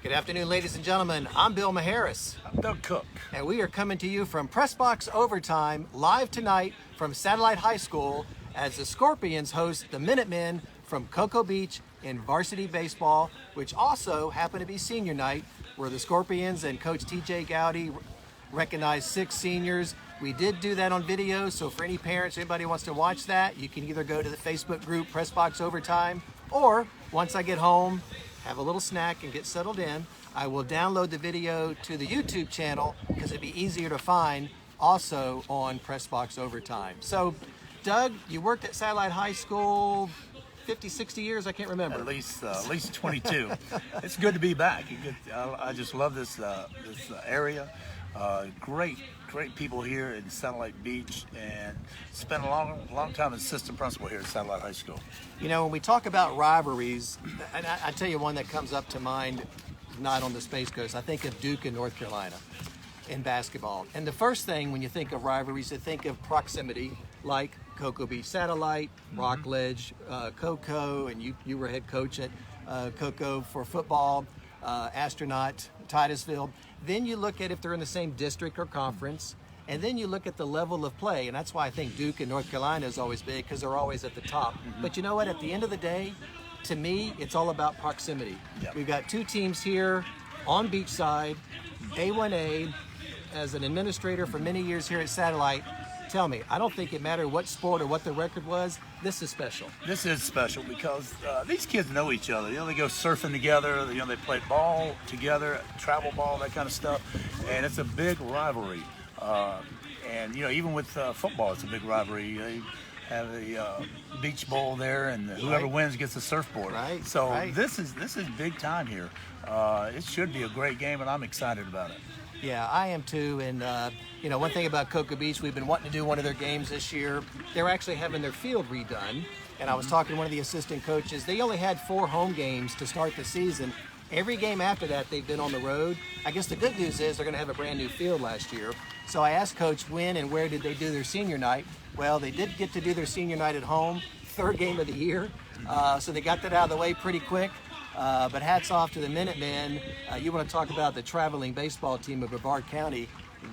Good afternoon, ladies and gentlemen. I'm Bill Maharis. I'm Doug Cook. And we are coming to you from Press Box Overtime, live tonight from Satellite High School as the Scorpions host the Minutemen from Cocoa Beach in varsity baseball, which also happened to be senior night, where the Scorpions and Coach TJ Gaudy recognized 6 seniors. We did do that on video, so for any parents, anybody wants to watch that, you can either go to the Facebook group Press Box Overtime, or once I get home, have a little snack and get settled in, I will download the video to the YouTube channel because it'd be easier to find also on Press Box Overtime. So, Doug, you worked at Satellite High School 50, 60 years, I can't remember. At least 22. It's good to be back. I just love this area. Great people here in Satellite Beach, and spent a long time as assistant principal here at Satellite High School. You know, when we talk about rivalries, and I tell you one that comes up to mind, not on the Space Coast, I think of Duke and North Carolina in basketball. And the first thing when you think of rivalries, you think of proximity, like Cocoa Beach Satellite, Rockledge, Cocoa, and you were head coach at Cocoa for football, Astronaut, Titusville. Then you look at if they're in the same district or conference, and then you look at the level of play, and that's why I think Duke and North Carolina is always big, because they're always at the top. But you know what? At the end of the day, to me, it's all about proximity. Yep. We've got 2 teams here on Beachside, A1A. As an administrator for many years here at Satellite, tell me, I don't think it mattered what sport or what the record was. This is special. This is special because these kids know each other. You know, they go surfing together. You know, they play ball together, travel ball, that kind of stuff, and it's a big rivalry. And you know, even with football, it's a big rivalry. They have the beach bowl there, and whoever wins gets a surfboard. Right. So this is big time here. It should be a great game, and I'm excited about it. Yeah, I am too. And you know, one thing about Cocoa Beach, we've been wanting to do one of their games this year. They're actually having their field redone. And I was talking to one of the assistant coaches. They only had 4 home games to start the season. Every game after that, they've been on the road. I guess the good news is they're going to have a brand new field last year. So I asked Coach when and where did they do their senior night. Well, they did get to do their senior night at home, 3rd game of the year. So they got that out of the way pretty quick. But hats off to the Minutemen. You want to talk about the traveling baseball team of Brevard County,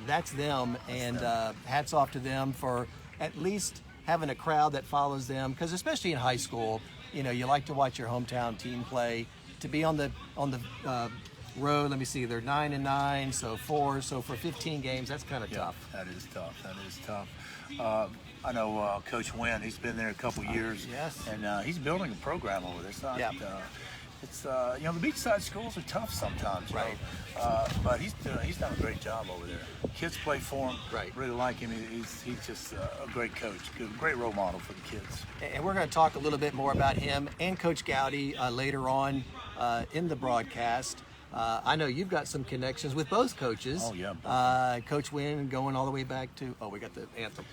that's them. And hats off to them for at least having a crowd that follows them. Because especially in high school, you know, you like to watch your hometown team play. To be on the road, let me see, they're 9-9, so 4. So for 15 games, that's kind of tough. That is tough. I know Coach Winn. He's been there a couple years. Yes. And he's building a program over there. It's not. Yeah. It's you know, the beachside schools are tough sometimes, Right? But he's done a great job over there. Kids play for him. Right. Really like him. He's just a great coach, great role model for the kids. And we're going to talk a little bit more about him and Coach Gaudy later on in the broadcast. I know you've got some connections with both coaches. Oh, yeah. Coach Winn going all the way back to, we got the anthem.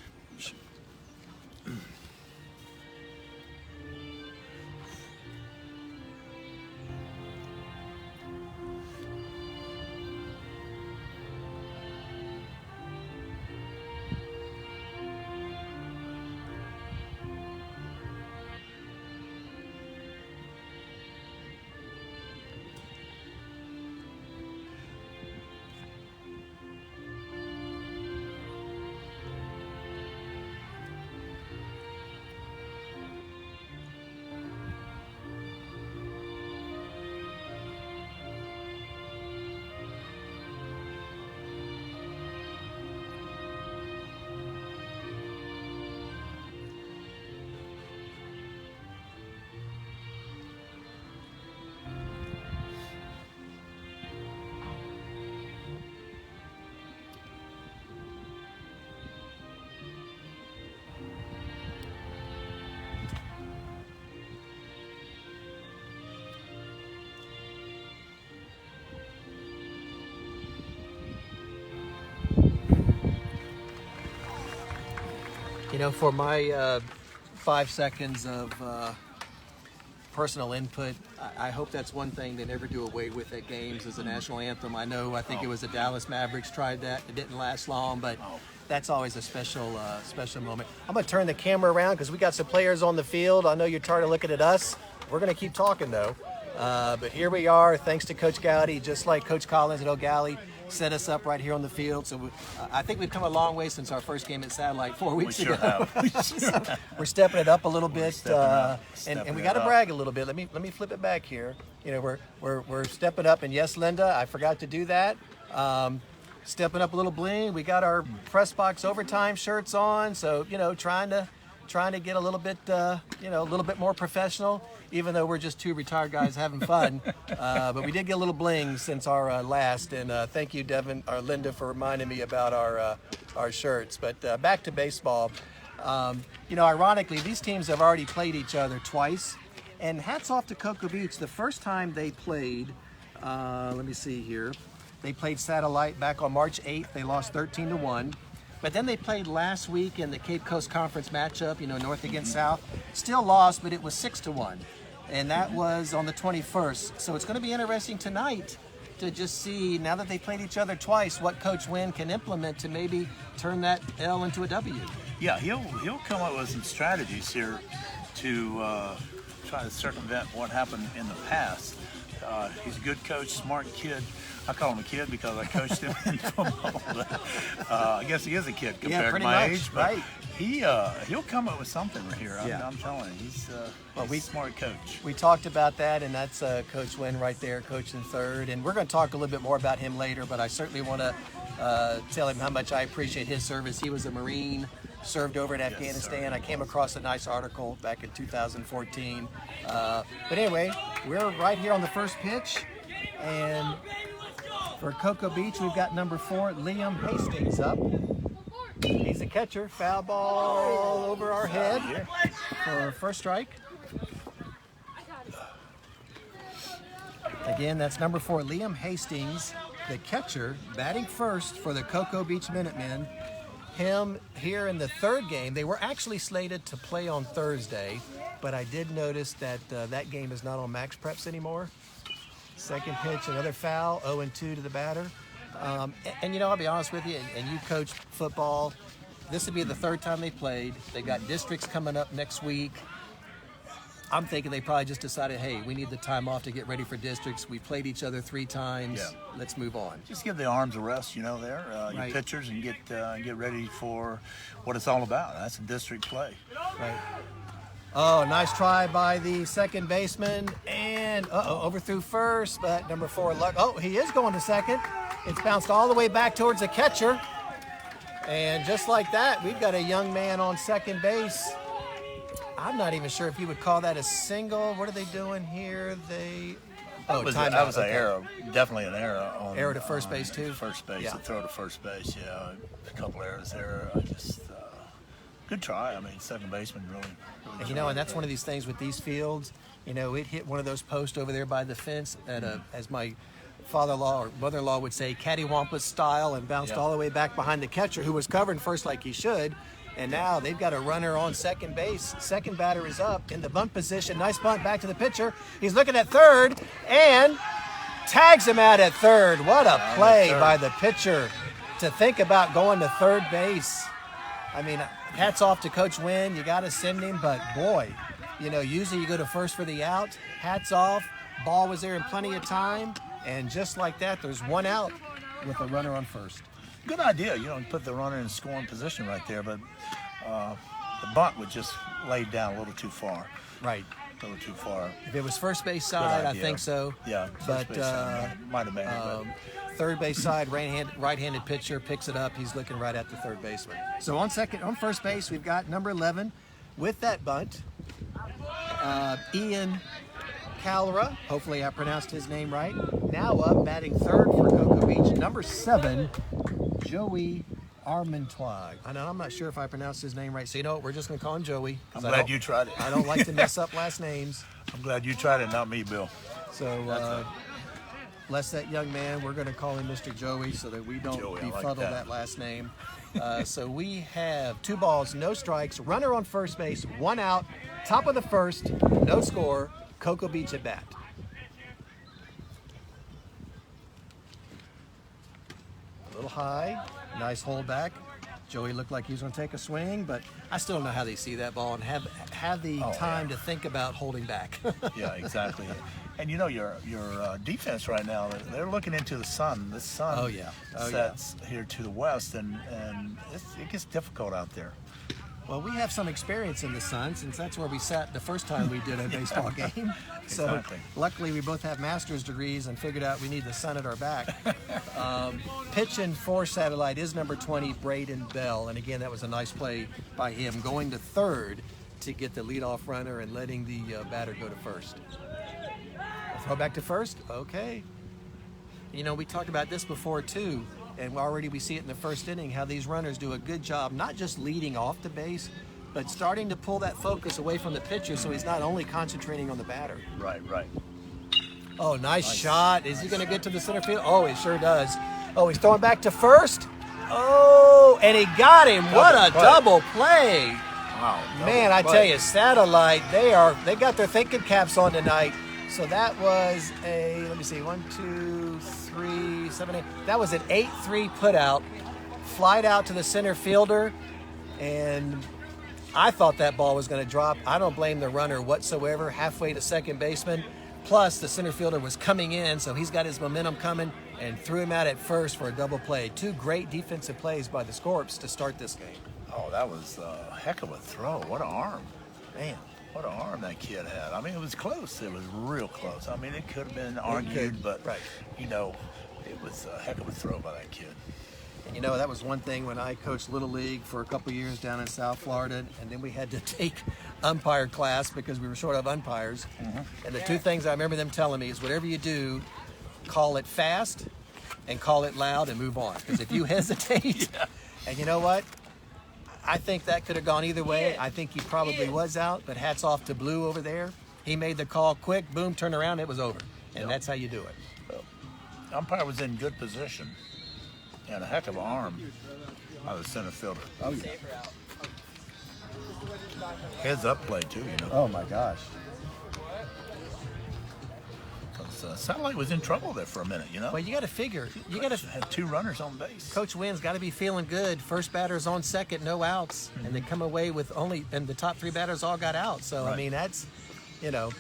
You know, for my 5 seconds of personal input, I hope that's one thing they never do away with at games is the national anthem. I think it was the Dallas Mavericks tried that. It didn't last long, but that's always a special moment. I'm going to turn the camera around because we got some players on the field. I know you're tired of looking at us. We're going to keep talking, though. But here we are, thanks to Coach Gaudy, just like Coach Collins at O'Galley set us up right here on the field. So I think we've come a long way since our first game at Satellite 4 weeks We sure ago. have. We're stepping it up a little bit, Stepping and we it got to up. brag a little bit. Let me flip it back here. You know, we're stepping up, and yes, Linda, I forgot to do that. Stepping up a little bling. We got our press box overtime shirts on, so you know, trying to get a little bit, a little bit more professional. Even though we're just two retired guys having fun, but we did get a little bling since our last. And thank you, Devin or Linda, for reminding me about our shirts. But back to baseball. Ironically, these teams have already played each other twice. And hats off to Cocoa Beach. The first time they played, let me see here, they played Satellite back on March 8th. They lost 13-1. But then they played last week in the Cape Coast Conference matchup, North against South. Still lost, but it was 6-1. And that was on the 21st. So it's going to be interesting tonight to just see, now that they played each other twice, what Coach Winn can implement to maybe turn that L into a W. Yeah, he'll come up with some strategies here to try to circumvent what happened in the past. He's a good coach, smart kid. I call him a kid because I coached him in football. But, I guess he is a kid compared to my age. But right. He'll come up with something right here. I'm telling you, he's a smart coach. We talked about that, and that's Coach Winn right there, coaching third. And we're going to talk a little bit more about him later, but I certainly want to tell him how much I appreciate his service. He was a Marine, served over in Afghanistan. I came across a nice article back in 2014. But anyway, we're right here on the first pitch, and for Cocoa Beach, we've got number 4, Liam Hastings up. He's a catcher. Foul ball over our head for first strike. Again, that's number 4, Liam Hastings, the catcher, batting first for the Cocoa Beach Minutemen. Him here in the third game. They were actually slated to play on Thursday, but I did notice that that game is not on Max Preps anymore. Second pitch, another foul, 0-2 to the batter. And I'll be honest with you, and you coach football, this would be the third time they played. They got districts coming up next week. I'm thinking they probably just decided, hey, we need the time off to get ready for districts. We played each other 3 times. Yeah. Let's move on. Just give the arms a rest, there, your pitchers, and get ready for what it's all about. That's a district play. Right. Oh, nice try by the second baseman, and overthrew first, but number 4, Luck. Oh, he is going to second. It's bounced all the way back towards the catcher, and just like that, we've got a young man on second base. I'm not even sure if you would call that a single. What are they doing here? That was an error, definitely an error. Error to first base too? First base, yeah. A throw to first base, yeah. A couple errors there. Good try. I mean, second baseman really and and that's one of these things with these fields. It hit one of those posts over there by the fence at as my father-in-law or mother-in-law would say, cattywampus style, and bounced all the way back behind the catcher, who was covering first like he should. And now they've got a runner on second base. Second batter is up in the bunt position. Nice bunt back to the pitcher. He's looking at third and tags him out at third. What a play by the pitcher to think about going to third base. I mean, hats off to Coach Winn. You got to send him, but boy, usually you go to first for the out. Hats off. Ball was there in plenty of time. And just like that, there's one out with a runner on first. Good idea, put the runner in scoring position right there, but the bunt was just laid down a little too far. Right. A little too far. If it was first base side, I think so. Yeah, but base side might have been it. Third base side, right-handed pitcher picks it up. He's looking right at the third baseman. So on first base, we've got number 11 with that bunt, Ian Calra. Hopefully I pronounced his name right. Now up, batting third for Cocoa Beach, number 7, Joey Armentois. I'm not sure if I pronounced his name right, so what? We're just going to call him Joey. I'm glad you tried it. I don't like to mess up last names. I'm glad you tried it, not me, Bill. So, bless that young man. We're going to call him Mr. Joey so that we don't befuddle that last name. So we have 2 balls, no strikes, runner on first base, 1 out, top of the first, no score, Cocoa Beach at bat. A little high, nice hold back. Joey looked like he was going to take a swing, but I still don't know how they see that ball and have the time to think about holding back. Yeah, exactly. And you know, your defense right now, they're looking into the sun. The sun sets here to the west, and it gets difficult out there. Well, we have some experience in the sun since that's where we sat the first time we did a baseball game. So Exactly. luckily we both have master's degrees and figured out we need the sun at our back. Pitching for Satellite is number 20, Braden Bell. And again, that was a nice play by him, going to third to get the leadoff runner and letting the batter go to first. Throw back to first? Okay. You know, we talked about this before too. And already we see it in the first inning, how these runners do a good job, not just leading off the base, but starting to pull that focus away from the pitcher so he's not only concentrating on the batter. Right. Oh, nice shot. Is he going to get to the center field? Oh, he sure does. Oh, he's throwing back to first. Oh, and he got him. What a double play. Wow. Man, I tell you, Satellite, they got their thinking caps on tonight. So that was a, let me see, 1, 2, 3, 7, 8. That was an 8-3 put out, flied out to the center fielder, and I thought that ball was going to drop. I don't blame the runner whatsoever, halfway to second baseman. Plus, the center fielder was coming in, so he's got his momentum coming and threw him out at first for a double play. Two great defensive plays by the Scorps to start this game. Oh, that was a heck of a throw. What an arm. Man. What an arm that kid had. I mean, it was close. It was real close. I mean, it could have been argued, but, you know, it was a heck of a throw by that kid. And, you know, that was one thing when I coached Little League for a couple years down in South Florida, and then we had to take umpire class because we were short of umpires. And the two things I remember them telling me is whatever you do, call it fast and call it loud and move on. Because if you hesitate, and you know what? I think that could have gone either way. I think he probably was out, but hats off to Blue over there. He made the call quick, boom, turned around, it was over. And that's how you do it. The umpire was in good position and a heck of an arm by the center fielder. Oh, yeah. Heads up play, too, you know. Oh, my gosh. Satellite was in trouble there for a minute, you know. Well, you got to figure. You got to have two runners on base. Coach Winn's got to be feeling good. First batter's on second, no outs, and they come away with only, and the top three batters all got out. So I mean, that's, you know,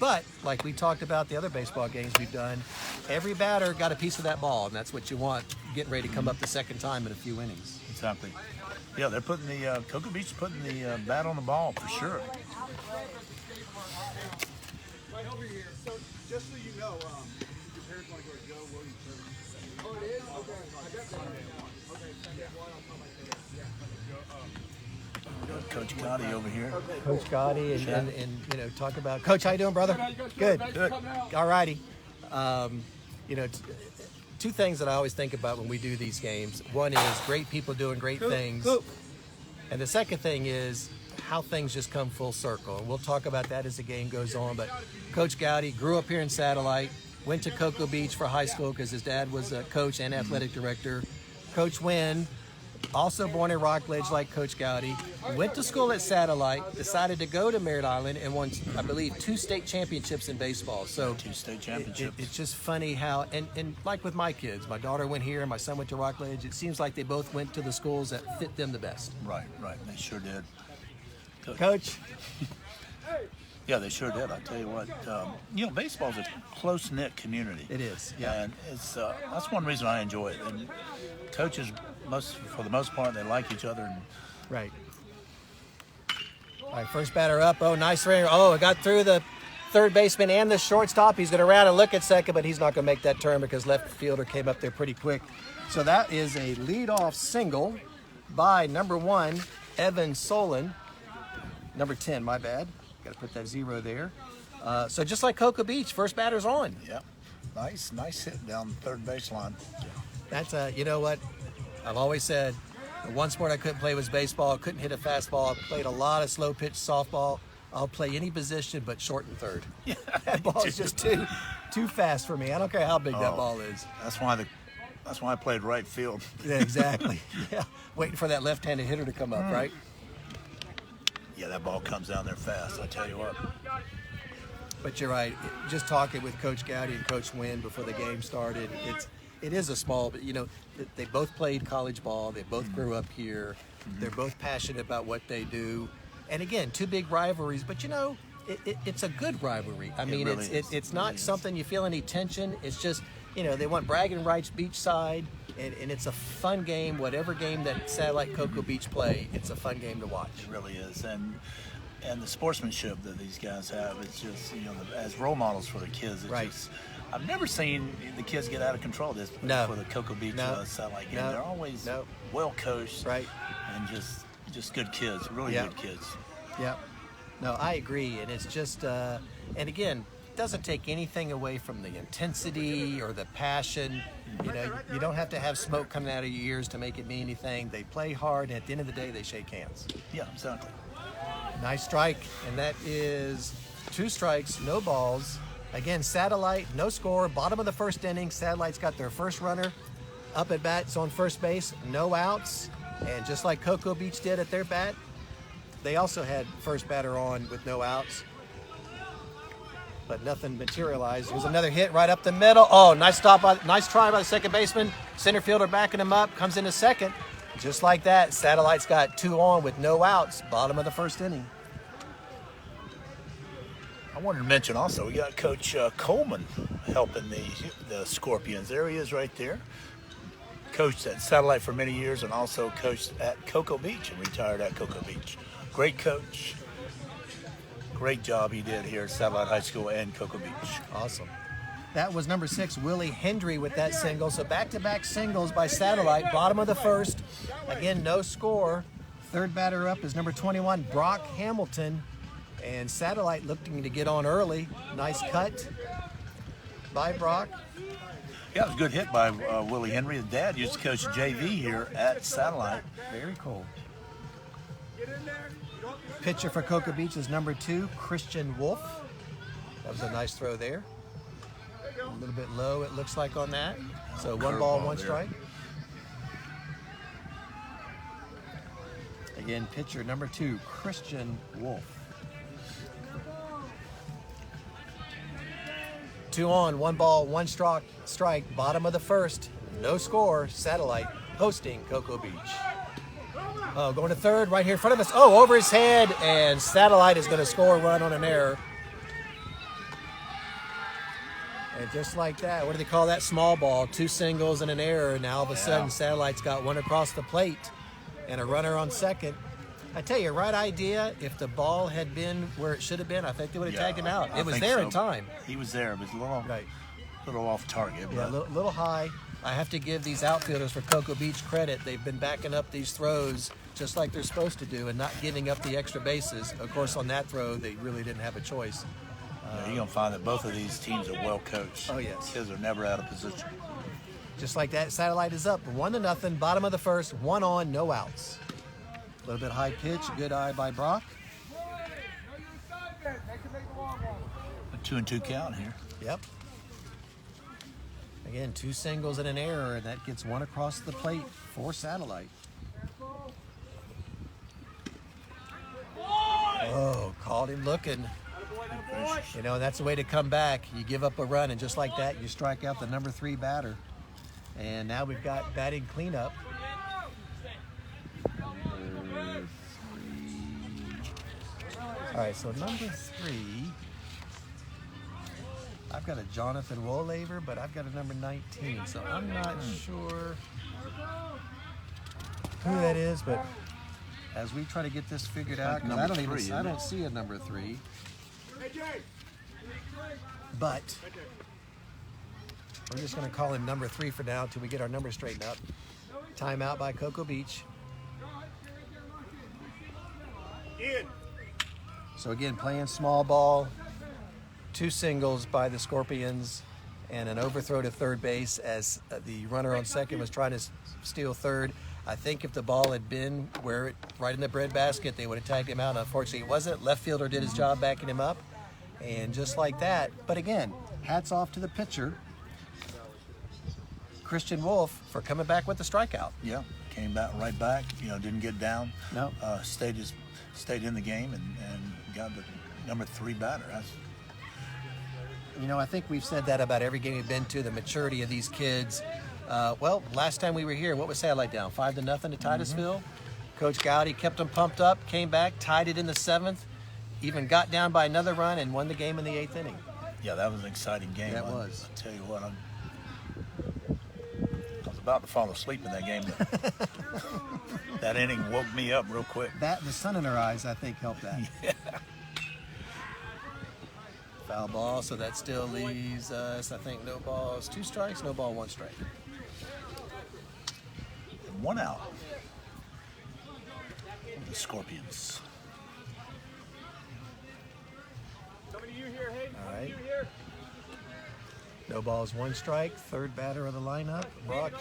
but like we talked about the other baseball games we've done, every batter got a piece of that ball, and that's what you want getting ready to come up the second time in a few innings. Exactly. Yeah, they're putting the Cocoa Beach putting the bat on the ball for sure. Right over here. So just so you know, your parents want to go to Joe Williams service. Oh, it is? Okay. I got that. Okay. Coach Gaudy over here. Coach Gaudy and you know, talk about Coach. How you doing, brother? Good. All righty. You know, two things that I always think about when we do these games. One is great people doing great things, and the second thing is how things just come full circle. And we'll talk about that as the game goes on. But Coach Gaudy grew up here in Satellite, went to Cocoa Beach for high school because his dad was a coach and athletic director. Coach Winn, also born in Rockledge like Coach Gaudy, went to school at Satellite, decided to go to Merritt Island and won, I believe, 2 state championships in baseball. So 2 state championships. It's just funny how, and like with my kids, my daughter went here, my son went to Rockledge. It seems like they both went to the schools that fit them the best. Right. They sure did. Coach? Yeah, they sure did. I tell you what, you know, baseball's a close-knit community. It is, yeah. And it's that's one reason I enjoy it. And coaches, for the most part, they like each other. And right. All right, first batter up. Oh, nice runner. Oh, it got through the third baseman and the shortstop. He's going to round and look at second, but he's not going to make that turn because left fielder came up there pretty quick. So that is a leadoff single by number 1, Evan Solon. Number 10, my bad. Got to put that 0 there. So just like Cocoa Beach, first batter's on. Yeah, nice hit down the third baseline. That's you know what? I've always said the one sport I couldn't play was baseball. I couldn't hit a fastball. I played a lot of slow pitch softball. I'll play any position but short and third. Yeah, that ball is just too fast for me. I don't care how big that ball is. That's why I played right field. Yeah, exactly. Yeah, waiting for that left-handed hitter to come up, right? Yeah, that ball comes down there fast, I tell you what. But you're right. Just talking with Coach Gaudy and Coach Winn before the game started, it is a small, but they both played college ball. They both grew up here. They're both passionate about what they do. And again, two big rivalries, but it's a good rivalry. I mean, really it's not something you feel any tension. It's just, they want bragging rights beachside, and it's a fun game. Whatever game that Satellite Cocoa Beach play, it's a fun game to watch. It really is. And the sportsmanship that these guys have, it's just, as role models for the kids. It's Right. just, I've never seen the kids get out of control this No. for the Cocoa Beach Satellite game. No. They're always No. well coached, Right. and just good kids, really Yeah. good kids. Yep. No, I agree. And it's just, and again, it doesn't take anything away from the intensity or the passion. You don't have to have smoke coming out of your ears to make it mean anything. They play hard, and at the end of the day, they shake hands. Yeah, exactly. Nice strike, and that is 2 strikes, no balls. Again, Satellite, no score, bottom of the first inning. Satellite's got their first runner up at bat, it's on first base, no outs. And just like Cocoa Beach did at their bat, they also had first batter on with no outs. But nothing materialized. There's another hit right up the middle. Oh, nice try by the second baseman. Center fielder backing him up, comes into second. Just like that, Satellite's got 2 on with no outs, bottom of the first inning. I wanted to mention also, we got Coach Coleman helping the Scorpions. There he is right there. Coached at Satellite for many years and also coached at Cocoa Beach and retired at Cocoa Beach. Great coach. Great job he did here at Satellite High School and Cocoa Beach. Awesome. That was number 6, Willie Hendry with that single. So back-to-back singles by Satellite, bottom of the first. Again, no score. Third batter up is number 21, Brock Hamilton. And Satellite looking to get on early. Nice cut by Brock. Yeah, it was a good hit by Willie Henry. His dad used to coach JV here at Satellite. Very cool. Pitcher for Cocoa Beach is number 2, Christian Wolf. That was a nice throw there. A little bit low, it looks like, on that. So 1 ball, 1 strike. Again, pitcher number 2, Christian Wolf. 2 on, 1 ball, 1 strike, bottom of the first. No score, Satellite hosting Cocoa Beach. Oh, going to third right here in front of us. Oh, over his head, and Satellite is going to score a run on an error. And just like that, what do they call that? Small ball, 2 singles and an error. And now all of a sudden, Satellite's got 1 across the plate and a runner on second. I tell you, right idea. If the ball had been where it should have been, I think they would have tagged him out. It was there in time. He was there. It was a little off target. Yeah, a little high. I have to give these outfielders for Cocoa Beach credit. They've been backing up these throws just like they're supposed to do and not giving up the extra bases. Of course, on that throw, they really didn't have a choice. You're going to find that both of these teams are well coached. Oh, yes. Kids are never out of position. Just like that, Satellite is up 1-0, bottom of the first, 1 on, no outs. A little bit high pitch, good eye by Brock. A 2-2 count here. Yep. Again, 2 singles and an error, and that gets 1 across the plate for Satellite. Oh, called him looking. And that's the way to come back. You give up a run, and just like that, you strike out the number 3 batter. And now we've got batting cleanup. All right, so number 3, I've got a Jonathan Wollaver, but I've got a number 19, so I'm not sure who that is, but as we try to get this figured out, 'cause I don't see a number 3. But we're just going to call him number 3 for now until we get our numbers straightened up. Timeout by Cocoa Beach. So again, playing small ball, 2 singles by the Scorpions, and an overthrow to third base as the runner on second was trying to steal third. I think if the ball had been right in the breadbasket, they would have tagged him out. Unfortunately, it wasn't. Left fielder did his job backing him up. And just like that, but again, hats off to the pitcher, Christian Wolf, for coming back with the strikeout. Yeah, came back right back. Didn't get down. No. Stayed in the game and got the number 3 batter. I think we've said that about every game we've been to. The maturity of these kids. Well, last time we were here, what was Satellite down? 5-0 to Titusville. Coach Gaudy kept them pumped up, came back, tied it in the 7th, even got down by another run and won the game in the 8th inning. Yeah, that was an exciting game. That was. I'll tell you what, I was about to fall asleep in that game. But that inning woke me up real quick. That, the sun in her eyes, I think, helped that. Yeah. Foul ball, so that still leaves us, I think, no balls, 2 strikes, no ball, 1 strike. And 1 out. The Scorpions. All right. No balls, 1 strike. 3rd batter of the lineup, Brock.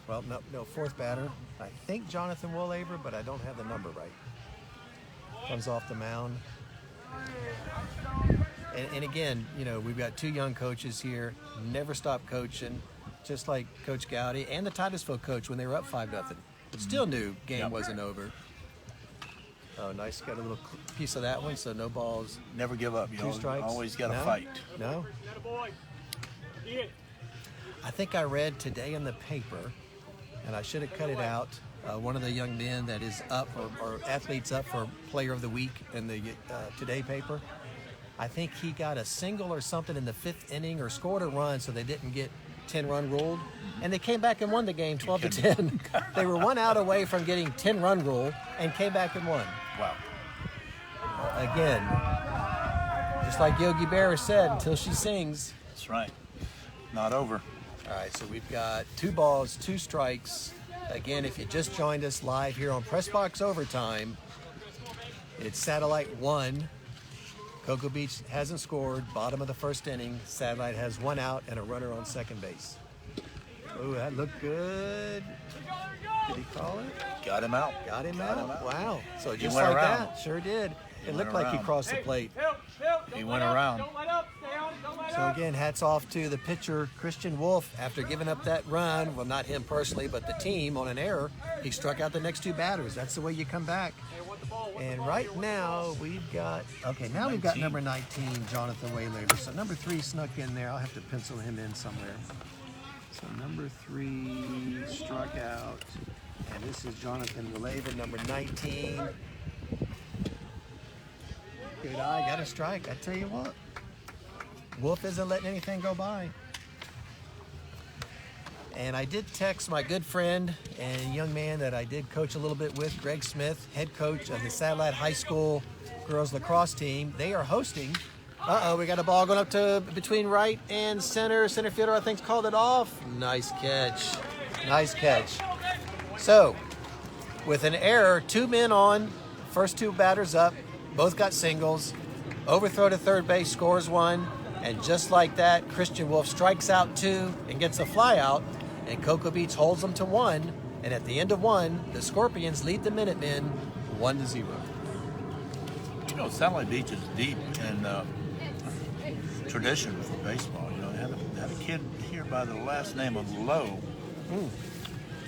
Well, no, 4th batter. I think Jonathan Woolaver, but I don't have the number right. Comes off the mound. And again, you know, we've got 2 young coaches here. Never stop coaching, just like Coach Gaudy and the Titusville coach when they were up 5-0. But still knew game wasn't over. Oh, nice. Got a little piece of that one, so no balls. Never give up. You 2 strikes. always got to No? fight. No? I think I read today in the paper, and I should have cut it out, one of the young men that is up, or athletes up for Player of the Week in the Today paper. I think he got a single or something in the 5th inning or scored a run, so they didn't get 10-run ruled. And they came back and won the game 12-10. They were 1 out away from getting 10-run rule and came back and won. Wow. Again, just like Yogi Berra said, until she sings. That's right. Not over. All right, so we've got 2 balls, 2 strikes. Again, if you just joined us live here on Press Box Overtime, it's Satellite 1. Cocoa Beach hasn't scored. Bottom of the 1st inning. Satellite has 1 out and a runner on 2nd base. Oh, that looked good. Did he call it? Got him out. Got him Got out? him out. Wow. So He just went like around. that. Sure did. It went looked like he around. crossed the plate. He went around. So again, hats off to the pitcher, Christian Wolf. After giving up that run, well, not him personally, but the team on an error, he struck out the next 2 batters. That's the way you come back. And right now, we've got number 19, Jonathan Woolaver. So number 3 snuck in there. I'll have to pencil him in somewhere. So number 3 struck out. And this is Jonathan Woolaver, number 19. Good eye, got a strike. I tell you what, Wolf isn't letting anything go by. And I did text my good friend and young man that I did coach a little bit with, Greg Smith, head coach of the Satellite High School girls lacrosse team. They are hosting. We got a ball going up to between right and center. Center fielder, I think, called it off. Nice catch. Nice catch. So, with an error, 2 men on, first 2 batters up, both got singles. Overthrow to 3rd base, scores 1. And just like that, Christian Wolf strikes out 2 and gets a fly out. And Cocoa Beach holds them to 1. And at the end of 1, the Scorpions lead the Minutemen 1-0. You know, Satellite Beach is deep in tradition for baseball. You know, they had a kid here by the last name of Lowe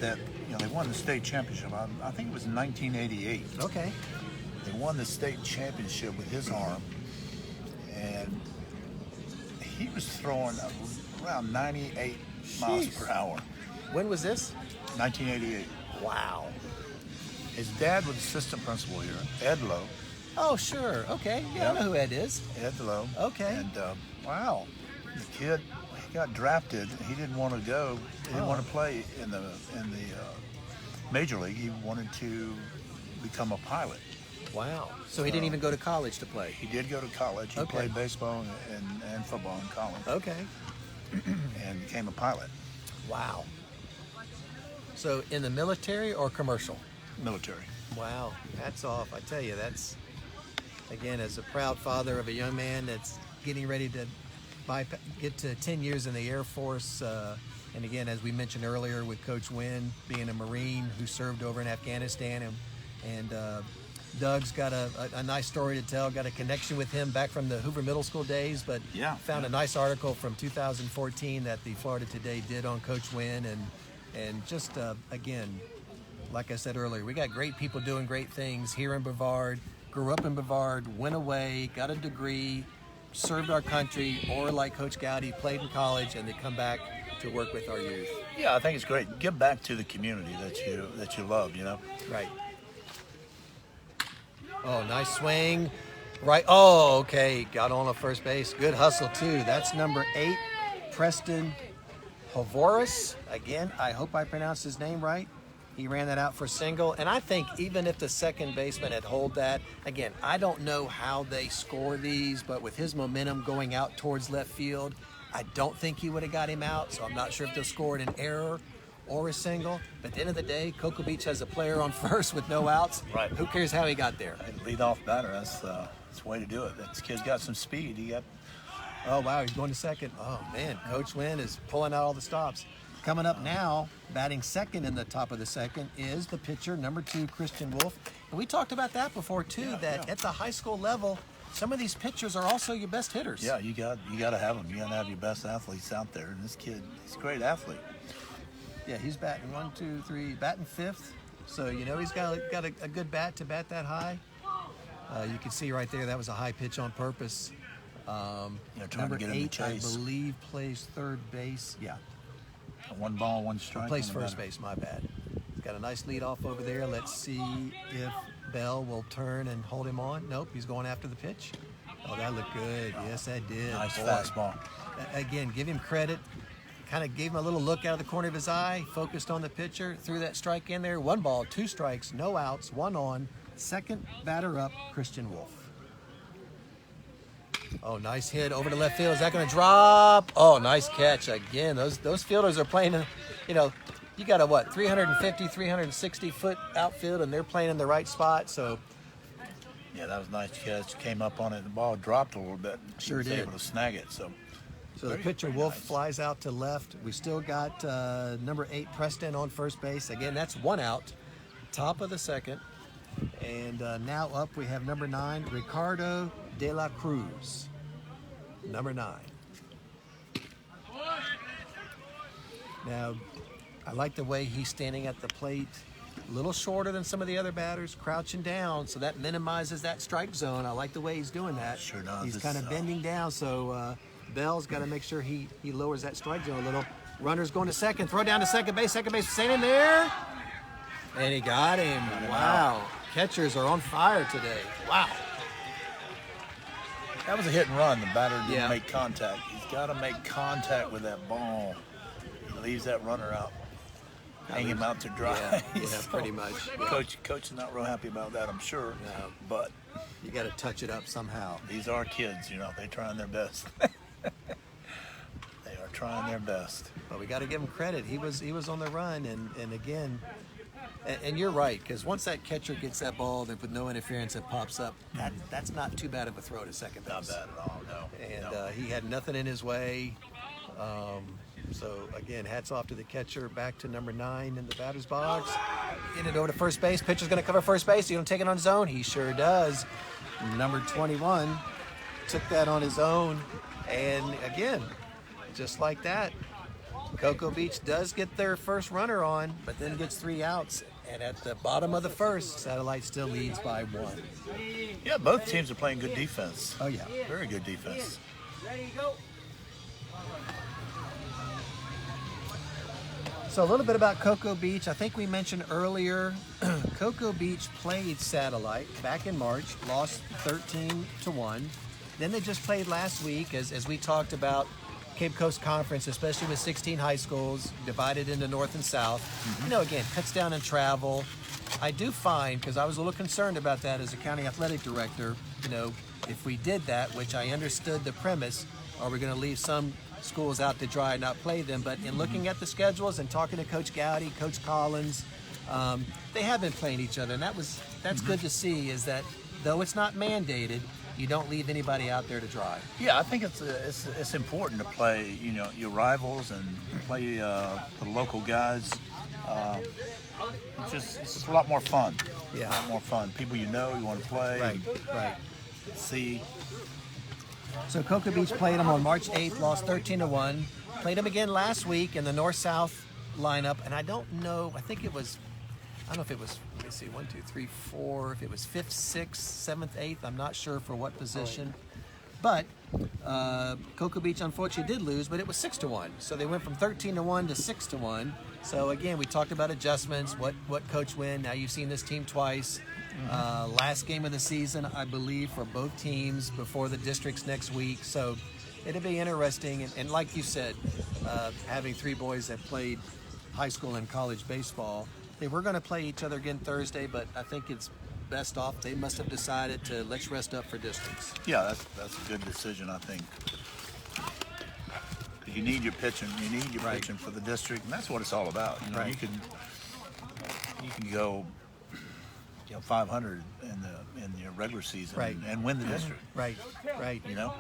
that, you know, they won the state championship. I think it was in 1988. Okay. They won the state championship with his arm, and he was throwing around 98 miles per hour. When was this? 1988. Wow. His dad was assistant principal here, Ed Lowe. Oh, sure. Okay. Yeah, I know who Ed is. Ed Lowe. Okay. And wow, the kid, he got drafted. He didn't want to go. He didn't want to play in the major league. He wanted to become a pilot. Wow. So he didn't even go to college to play? He did go to college. He Okay. played baseball and football in college. Okay. And became a pilot. Wow. So in the military or commercial? Military. Wow. Hats off. I tell you, that's, again, as a proud father of a young man that's getting ready to get to 10 years in the Air Force, and again, as we mentioned earlier with Coach Winn, being a Marine who served over in Afghanistan, and Doug's got a nice story to tell, got a connection with him back from the Hoover Middle School days, but found a nice article from 2014 that the Florida Today did on Coach Winn, and just, again, like I said earlier, we got great people doing great things here in Brevard, grew up in Brevard, went away, got a degree, served our country, or like Coach Gaudy, played in college, and they come back to work with our youth. Yeah, I think it's great. Give back to the community that you love, you know. Right. Oh, nice swing. Right. Oh, okay. Got on the first base. Good hustle, too. That's number 8, Preston Hovoris. Again, I hope I pronounced his name right. He ran that out for single. And I think even if the second baseman had hold that, again, I don't know how they score these, but with his momentum going out towards left field, I don't think he would have got him out. So I'm not sure if they'll score an error or a single. But at the end of the day, Cocoa Beach has a player on first with no outs. Right. Who cares how he got there? Lead off batter, that's the way to do it. This kid's got some speed. Oh, wow, he's going to second. Oh, man, Coach Winn is pulling out all the stops. Coming up now, batting second in the top of the second is the pitcher, number 2, Christian Wolf. And we talked about that before, too, at the high school level, some of these pitchers are also your best hitters. Yeah, you got to have them. You got to have your best athletes out there. And this kid, he's a great athlete. Yeah, he's batting 1, 2, 3, batting 5th. So, you know, he's got a good bat to bat that high. You can see right there, that was a high pitch on purpose. Trying Number to get him 8, to I chase. believe, plays third base. Yeah. 1 ball, 1 strike. Plays on the first batter. base, my bad. Got a nice lead off over there. Let's see if Bell will turn and hold him on. Nope, he's going after the pitch. Oh, that looked good. Yes, that did. Nice Boy. fastball. Again, give him credit. Kind of gave him a little look out of the corner of his eye, focused on the pitcher, threw that strike in there. 1 ball, 2 strikes, no outs, 1 on. Second batter up, Christian Wolf. Oh, nice hit over to left field. Is that going to drop? Oh, nice catch. Again, those fielders are playing, you got a 350, 360-foot outfield, and they're playing in the right spot. So, Yeah, that was a nice catch. Came up on it. The ball dropped a little bit. Sure He was did. able to snag it. So the pitcher, Wolf, flies out to left. We still got number 8, Preston, on first base. Again, that's 1 out. Top of the second. And now up we have number 9, Ricardo De La Cruz. Number 9. Now, I like the way he's standing at the plate. A little shorter than some of the other batters, crouching down, so that minimizes that strike zone. I like the way he's doing that. Sure does. He's It's, kind of bending down, so Bell's got to make sure he lowers that strike zone a little. Runner's going to second. Throw down to second base. Second base staying in there. And he got him. Wow. Catchers are on fire today. Wow. That was a hit and run. The batter didn't Yeah. make contact. He's got to make contact with that ball. He leaves that runner out. Hang him out to dry. Yeah, pretty much. Yeah. Coach is not real happy about that, I'm sure. No. But You got to touch it up somehow. these are kids, they're trying their best. They are trying their best. But we got to give him credit. He was on the run, and again, and you're right, because once that catcher gets that ball with no interference, it pops up. That's not too bad of a throw to second base. Not bad at all, no. And No. he had nothing in his way. So again, hats off to the catcher. Back to number 9 in the batter's box. In it over to first base. Pitcher's going to cover first base. He's going to take it on his own. He sure does. Number 21 took that on his own. And again, just like that, Cocoa Beach does get their first runner on, but then gets 3 outs. And at the bottom of the first, Satellite still leads by 1. Yeah, both teams are playing good defense. Oh, yeah. Very good defense. So a little bit about Cocoa Beach. I think we mentioned earlier, Cocoa Beach played Satellite back in March, lost 13-1. Then they just played last week, as we talked about, Cape Coast Conference, especially with 16 high schools divided into North and South. Again, cuts down in travel. I do find, because I was a little concerned about that as a county athletic director, if we did that, which I understood the premise, are we going to leave some schools out to dry and not play them? But in looking at the schedules and talking to Coach Gaudy, Coach Collins, they have been playing each other, and that's good to see, is that though it's not mandated, you don't leave anybody out there to dry. Yeah, I think it's important to play, your rivals and play the local guys. It's just a lot more fun. Yeah. A lot more fun. People you want to play. Right. See. So Cocoa Beach played them on March 8th, lost 13-1. Played them again last week in the North-South lineup, and I don't know if it was, let me see, 1, 2, 3, 4, if it was 5th, 6th, 7th, 8th, I'm not sure for what position. But Cocoa Beach unfortunately did lose, but it was 6-1. So they went from 13-1 to 6-1. So again, we talked about adjustments. What Coach Winn? Now you've seen this team twice. Last game of the season, I believe, for both teams before the districts next week. So it'll be interesting. And like you said, having three boys that played high school and college baseball, they were going to play each other again Thursday, but I think it's best off. They must have decided to let's rest up for districts. Yeah, that's a good decision, I think. You need your pitching. You need your pitching for the district, and that's what it's all about. You know, you can go, 500 in your regular season and win the district. Right. You know.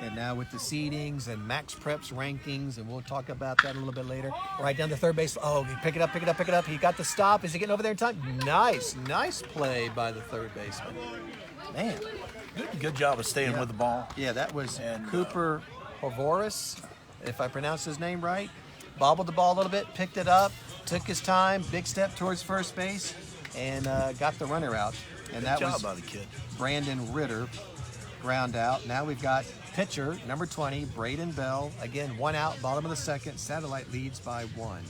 And now with the seedings and Max Preps rankings, and we'll talk about that a little bit later. Right down the third base. Oh, pick it up. He got the stop. Is he getting over there in time? Nice play by the third baseman. Man. Good job of staying with the ball. Yeah, that was Cooper Horvoris, if I pronounced his name right. Bobbled the ball a little bit, picked it up, took his time, big step towards first base, and got the runner out. And that was by the kid. Brandon Ritter, ground out. Now we've got pitcher, number 20, Braden Bell. Again, 1 out, bottom of the second. Satellite leads by 1.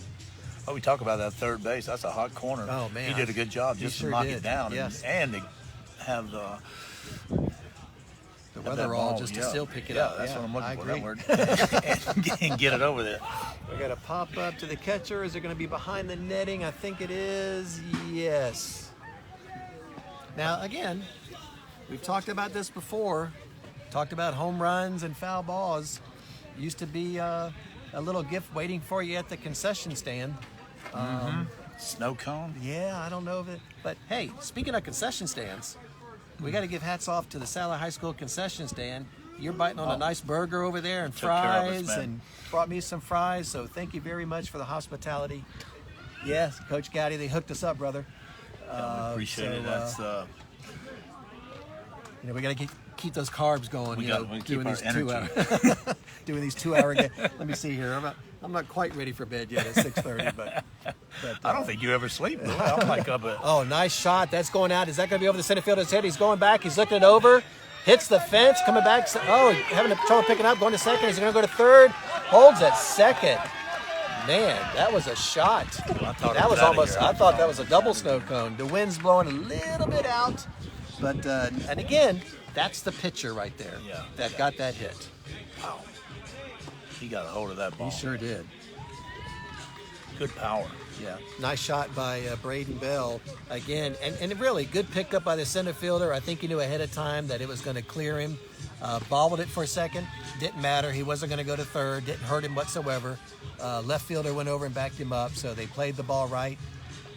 Oh, we talk about that third base. That's a hot corner. Oh, man. He did a good job just to knock it down. Yes. And to have the weather all just to still pick it up. That's what I'm looking for, agree. that word. and get it over there. We got a pop up to the catcher. Is it going to be behind the netting? I think it is. Yes. Now, again, we've talked about this before. Talked about home runs and foul balls. Used to be a little gift waiting for you at the concession stand. Snow cone? Yeah, I don't know if it. But hey, speaking of concession stands, we got to give hats off to the Sally High School concession stand. You're biting on a nice burger over there and Took care of us, fries, man. and brought me some fries. So thank you very much for the hospitality. Yes, Coach Gaudy, they hooked us up, brother. Appreciate it. That's we got to keep those carbs going. we keep doing our these energy. doing these 2-hour games. Let me see here. I'm not quite ready for bed yet at 6:30, but I don't think you ever sleep. I'm like up at. Oh, nice shot. That's going out. Is that going to be over the center fielder's head? He's going back. He's looking it over. Hits the fence. Coming back. Oh, having trouble picking up. Going to second. Is he going to go to third? Holds at second. Man, that was a shot. That was almost. I thought that was a double snow cone. The wind's blowing a little bit out, but and again, that's the pitcher right there that got that hit. Wow. He got a hold of that ball. He sure did. Good power. Yeah, nice shot by Braden Bell again, and really good pickup by the center fielder. I think he knew ahead of time that it was going to clear him. Bobbled it for a second, didn't matter. He wasn't going to go to third, didn't hurt him whatsoever. Left fielder went over and backed him up, so they played the ball right.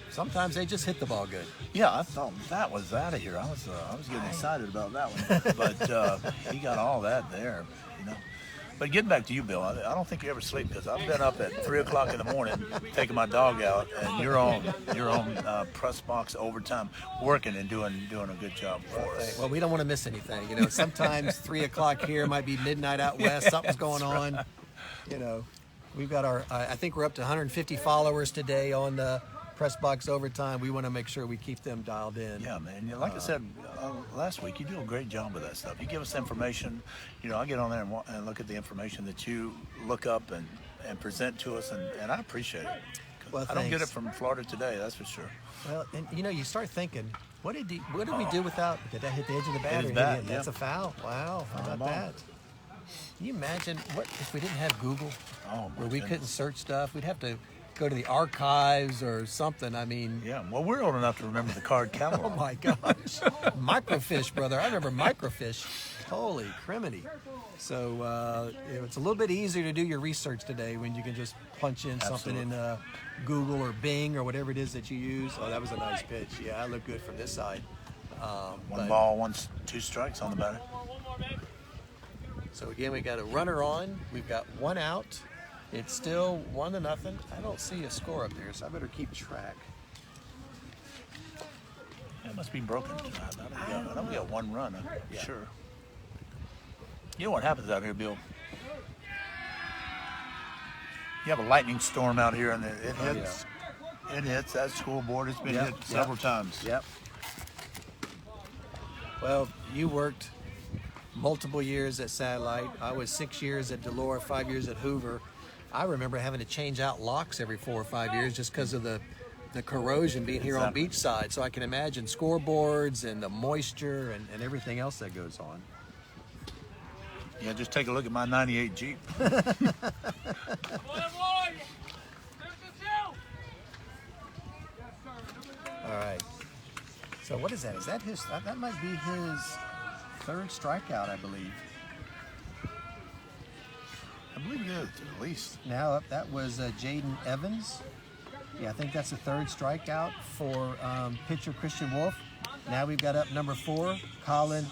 Sometimes they just hit the ball good. Yeah, I thought that was out of here. I was getting excited about that one, but he got all that there, you know. But getting back to you, Bill, I don't think you ever sleep because I've been up at 3 o'clock in the morning taking my dog out, and you're on press box overtime, working and doing a good job for us. Well, we don't want to miss anything. You know, sometimes 3 o'clock here might be midnight out west. Something's going on. You know, we've got I think we're up to 150 followers today on the press box overtime. We want to make sure we keep them dialed in. Yeah, man. Like I said last week, you do a great job with that stuff. You give us information. You know, I get on there and look at the information that you look up and present to us, and I appreciate it. Well, I don't get it from Florida Today, that's for sure. Well, and you know, you start thinking, what did we do without? Did that hit the edge of the bat? That's a foul. Wow, how about that? Can you imagine what if we didn't have Google, where we couldn't search stuff? We'd have to go to the archives or something. I mean, yeah. Well, we're old enough to remember the card catalog. Oh my gosh, microfiche, brother. I remember microfiche. Holy criminy! So it's a little bit easier to do your research today when you can just punch in something in Google or Bing or whatever it is that you use. Oh, that was a nice pitch. Yeah, I look good from this side. One ball, 2 strikes on the batter. So again, we got a runner on. We've got 1 out. It's still 1-0. I don't see a score up there, so I better keep track. It must be broken tonight. I know we got 1 run. I'm sure. You know what happens out here, Bill? You have a lightning storm out here, and it hits. It hits that school board. It's been hit several times. Yep. Well, you worked multiple years at Satellite. I was 6 years at Delora, 5 years at Hoover. I remember having to change out locks every 4 or 5 years just because of the corrosion being here on beachside. So I can imagine scoreboards and the moisture and everything else that goes on. Yeah, just take a look at my 98 Jeep. All right. So what is that? Is that his? That might be his third strikeout, I believe. I believe it is, at least. Now up, that was Jaden Evans. Yeah, I think that's the third strikeout for pitcher Christian Wolf. Now we've got up number 4, Colin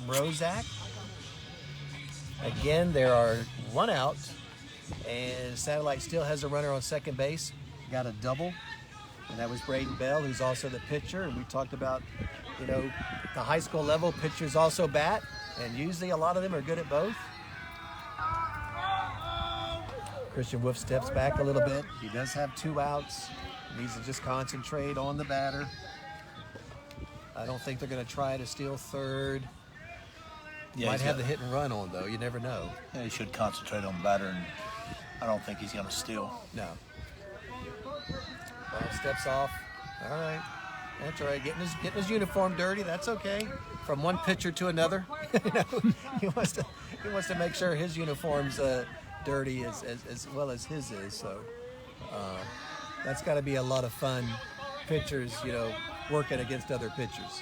Mrozak. Again, there are 1 out, and Satellite still has a runner on second base. Got a double, and that was Braden Bell, who's also the pitcher. And we talked about, you know, the high school level, pitchers also bat, and usually a lot of them are good at both. Christian Wolf steps back a little bit. He does have 2 outs. Needs to just concentrate on the batter. I don't think they're going to try to steal third. Yeah, Might have the hit and run on, though. You never know. Yeah, he should concentrate on the batter, and I don't think he's going to steal. No. Ball steps off. All right. That's all right. Getting his uniform dirty. That's okay. From one pitcher to another. You know, he wants to make sure his uniform's dirty as well as his is. So that's got to be a lot of fun. Pitchers, you know, working against other pitchers.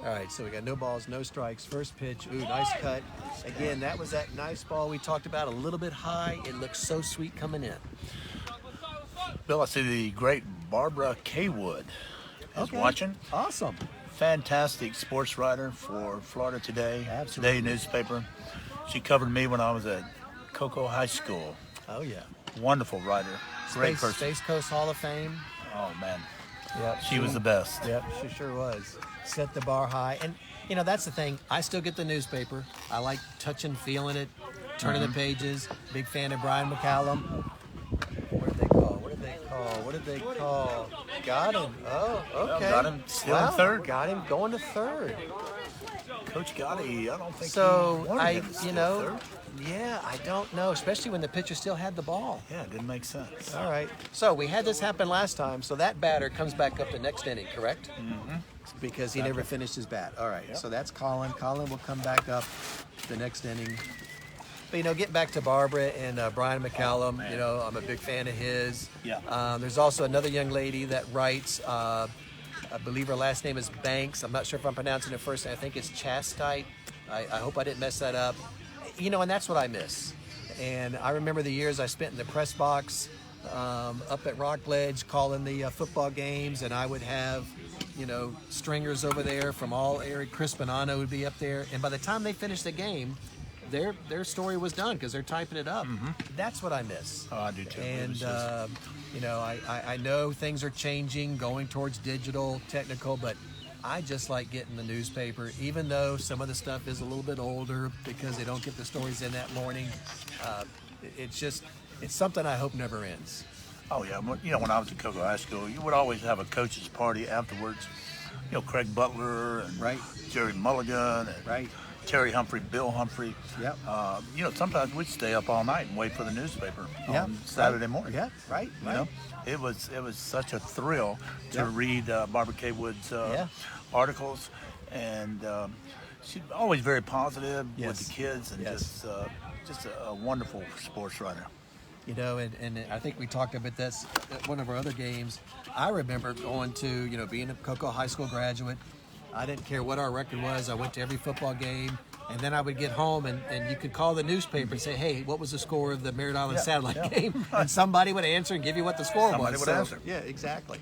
All right, so we got no balls, no strikes. First pitch, ooh, nice cut. Again, that was that nice ball we talked about, a little bit high. It looks so sweet coming in. Bill, I see the great Barbara Kaywood is watching. Awesome. Fantastic sports writer for Florida Today, Absolutely. Today newspaper. She covered me when I was at Cocoa High School. Oh, yeah. Wonderful writer. Great person. Space Coast Hall of Fame. Oh, man. Yep. She was the best. Yep, she sure was. Set the bar high. And, you know, that's the thing. I still get the newspaper. I like touching, feeling it, turning the pages. Big fan of Brian McCallum. What did they call? Got him. Oh, okay. Got him still in third. Got him going to third. Coach Gaudy, I don't think So, he wanted him to steal third. yeah, I don't know, especially when the pitcher still had the ball. Yeah, it didn't make sense. All right. So we had this happen last time. So that batter comes back up the next inning, correct? Mm-hmm. Because he never finished his bat. All right. Yep. So that's Colin. Colin will come back up the next inning. But, you know, getting back to Barbara and Brian McCallum, you know, I'm a big fan of his. Yeah. There's also another young lady that writes, I believe her last name is Banks. I'm not sure if I'm pronouncing it first. I think it's Chastite. I hope I didn't mess that up. You know, and that's what I miss. And I remember the years I spent in the press box up at Rockledge calling the football games, and I would have, you know, stringers over there from all area. Chris Bonanno would be up there, and by the time they finished the game, their story was done because they're typing it up. Mm-hmm. That's what I miss. Oh, I do too. And you know, I know things are changing, going towards digital, technical, but I just like getting the newspaper, even though some of the stuff is a little bit older because they don't get the stories in that morning. It's something I hope never ends. Oh, yeah. You know, when I was at Cocoa High School, you would always have a coach's party afterwards. You know, Craig Butler and Jerry Mulligan and Terry Humphrey, Bill Humphrey. Yep. You know, sometimes we'd stay up all night and wait for the newspaper on Saturday morning. Yeah, right. You know, it was such a thrill to read Barbara Kaywood's articles, and she's always very positive with the kids, and just a wonderful sports writer. You know, and I think we talked about this at one of our other games. I remember going to, you know, being a Cocoa High School graduate. I didn't care what our record was. I went to every football game. And then I would get home, and you could call the newspaper and say, hey, what was the score of the Merritt Island Satellite game? And somebody would answer and give you what the score was. Somebody would answer. Yeah, exactly.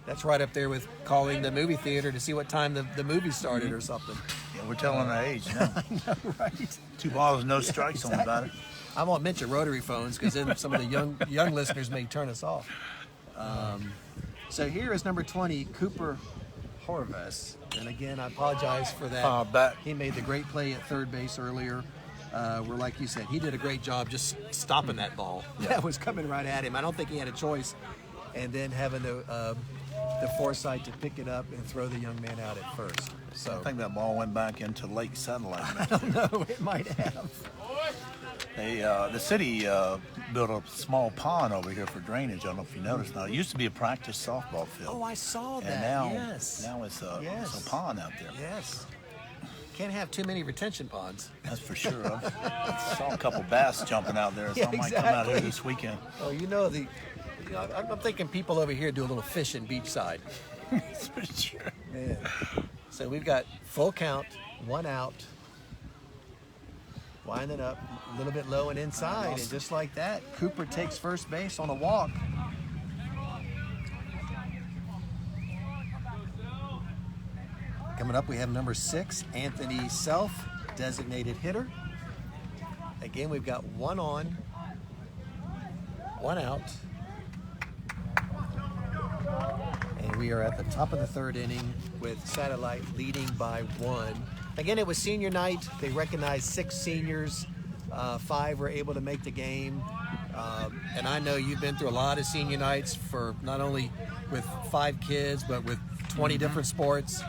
That's right up there with calling the movie theater to see what time the movie started or something. Yeah, we're telling our age now. I know, right? 2 balls, no strikes on the batter. I won't mention rotary phones because then some of the young listeners may turn us off. So here is number 20, Cooper Horvath. And again, I apologize for that. He made the great play at third base earlier. Where, like you said, he did a great job just stopping that ball that was coming right at him. I don't think he had a choice. And then having to the foresight to pick it up and throw the young man out at first. So I think that ball went back into Lake Satellite. I don't know, it might have. The city built a small pond over here for drainage. I don't know if you noticed. Now it used to be a practice softball field. Oh, I saw that. And now, yes. now it's a Yes. pond out there. Yes. Can't have too many retention ponds. That's for sure. I saw a couple bass jumping out there. So Yeah, I might come out here exactly. this weekend. Oh, I'm thinking people over here do a little fishing beachside. That's for sure. Man. So we've got full count, 1 out. Winding up a little bit low and inside, and just like that, Cooper takes first base on a walk. Coming up, we have number 6, Anthony Self, designated hitter. Again, we've got 1 on, 1 out. And we are at the top of the 3rd inning with Satellite leading by 1. Again, it was senior night. They recognized 6 seniors. 5 were able to make the game. And I know you've been through a lot of senior nights for not only with 5 kids, but with 20 different sports.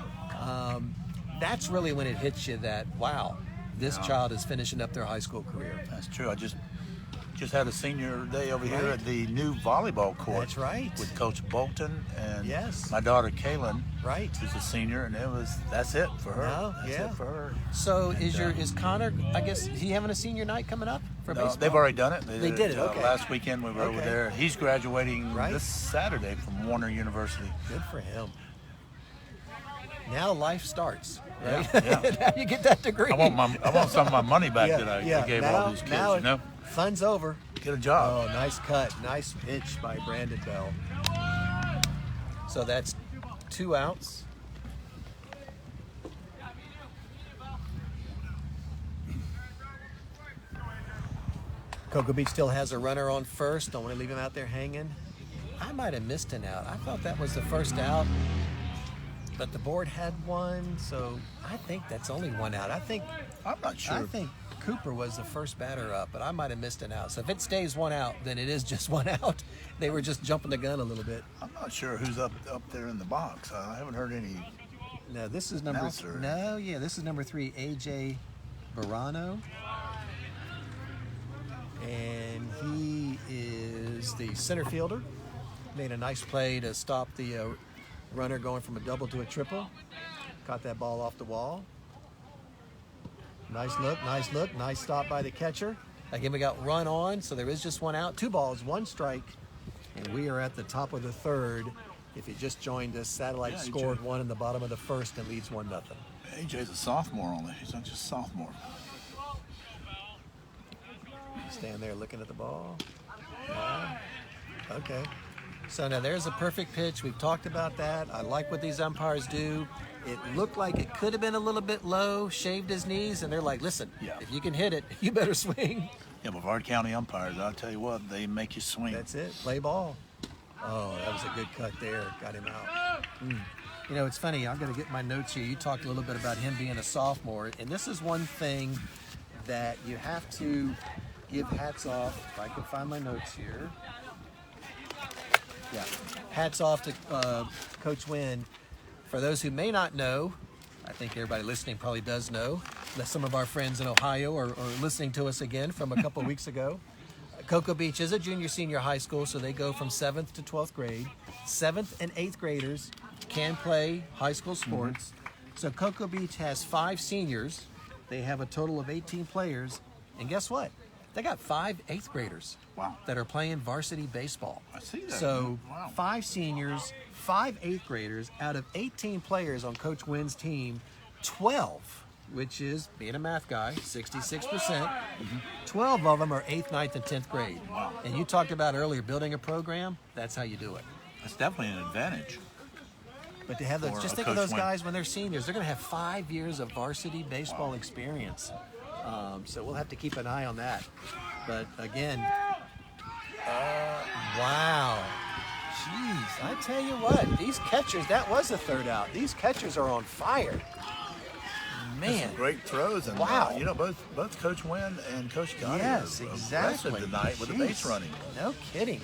That's really when it hits you that, wow, this child is finishing up their high school career. That's true. I just had a senior day over here at the new volleyball court. That's right. With Coach Bolton and Yes. my daughter Kaylin. Right. Who's a senior, and that's it for her. No, That's yeah. it for her. So And, is Connor, I guess, he having a senior night coming up for No, baseball? they've already done it. They did it, okay. Last weekend we were over Okay. there. He's graduating Right. this Saturday from Warner University. Good for him. Now life starts, right? Yeah, yeah. Now you get that degree. I want some of my money back that I gave now, all these kids. now You know, fun's over. get a job. Oh, nice cut. Nice pitch by Brandon Bell. So that's 2 outs. Cocoa Beach still has a runner on first. Don't want to leave him out there hanging. I might have missed an out. I thought that was the first out, but the board had one, so I think that's only 1 out. I'm not sure. I think Cooper was the first batter up, but I might have missed an out. So if it stays 1 out, then it is just 1 out. They were just jumping the gun a little bit. I'm not sure who's up there in the box. I haven't heard any. No, this is number Announcer. this is number 3, AJ Barano. And he is the center fielder. Made a nice play to stop the runner going from a double to a triple. Caught that ball off the wall. Nice look, nice stop by the catcher. Again, we got run on, so there is just 1 out. 2 balls, 1 strike, and we are at the top of the 3rd. If you just joined us, Satellite Yeah, scored AJ. 1 in the bottom of the 1st and leads 1-0. AJ's a sophomore only. He's not just sophomore. Stand there looking at the ball. Yeah. Okay. So now there's a perfect pitch. We've talked about that. I like what these umpires do. It looked like it could have been a little bit low, shaved his knees, and they're like, listen, Yeah. if you can hit it, you better swing. Yeah, Brevard County umpires, I'll tell you what, they make you swing. That's it. Play ball. Oh, that was a good cut there. Got him out. You know, it's funny. I'm going to get my notes here. You talked a little bit about him being a sophomore, and this is one thing that you have to give hats off. If I can find my notes here. Yeah, hats off to Coach Winn. For those who may not know, I think everybody listening probably does know, that some of our friends in Ohio are listening to us again from a couple weeks ago. Cocoa Beach is a junior-senior high school, so they go from 7th to 12th grade. 7th and 8th graders can play high school sports. So Cocoa Beach has 5 seniors. They have a total of 18 players. And guess what? They got 5 8th graders Wow. that are playing varsity baseball. I see that. So Wow. 5 seniors, 5 8th graders out of 18 players on Coach Winn's team, 12, which is, being a math guy, 66%, 12 of them are 8th, 9th, and 10th grade. Wow. And you talked about earlier building a program, that's how you do it. That's definitely an advantage. But to have those, For just a think of Coach those Winn. guys when they're seniors, they're going to have 5 years of varsity baseball experience. So we'll have to keep an eye on that. But again, wow. Jeez, I tell you what, these catchers, that was the 3rd out. These catchers are on fire. Man. Some great throws. And, Wow. you know, both Coach Winn and Coach Gaudy Yes, were exactly. aggressive tonight with the base Jeez. running. No kidding.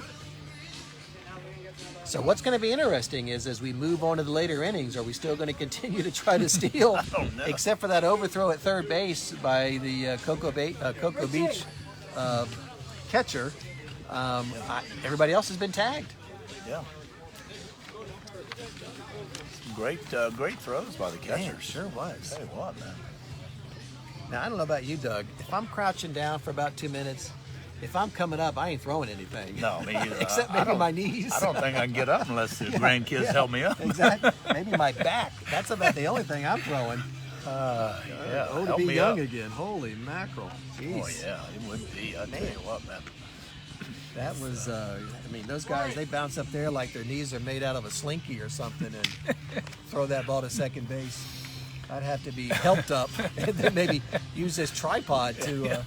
So what's going to be interesting is as we move on to the later innings, are we still going to continue to try to steal? I don't know. Except for that overthrow at third base by the Cocoa Beach catcher. Everybody else has been tagged. Yeah. Great throws by the catcher. Man, sure was. Tell you what, man. Now, I don't know about you, Doug. If I'm crouching down for about 2 minutes, if I'm coming up, I ain't throwing anything. No, me either. Except maybe my knees. I don't think I can get up unless the grandkids help me up. Exactly. Maybe my back. That's about the only thing I'm throwing. Yeah, Oh, to help be me young up. again. Holy mackerel. Jeez. Oh yeah, it would be. I tell you what, man. That was, I mean, those guys, they bounce up there like their knees are made out of a slinky or something and throw that ball to second base. I'd have to be helped up and then maybe use this tripod to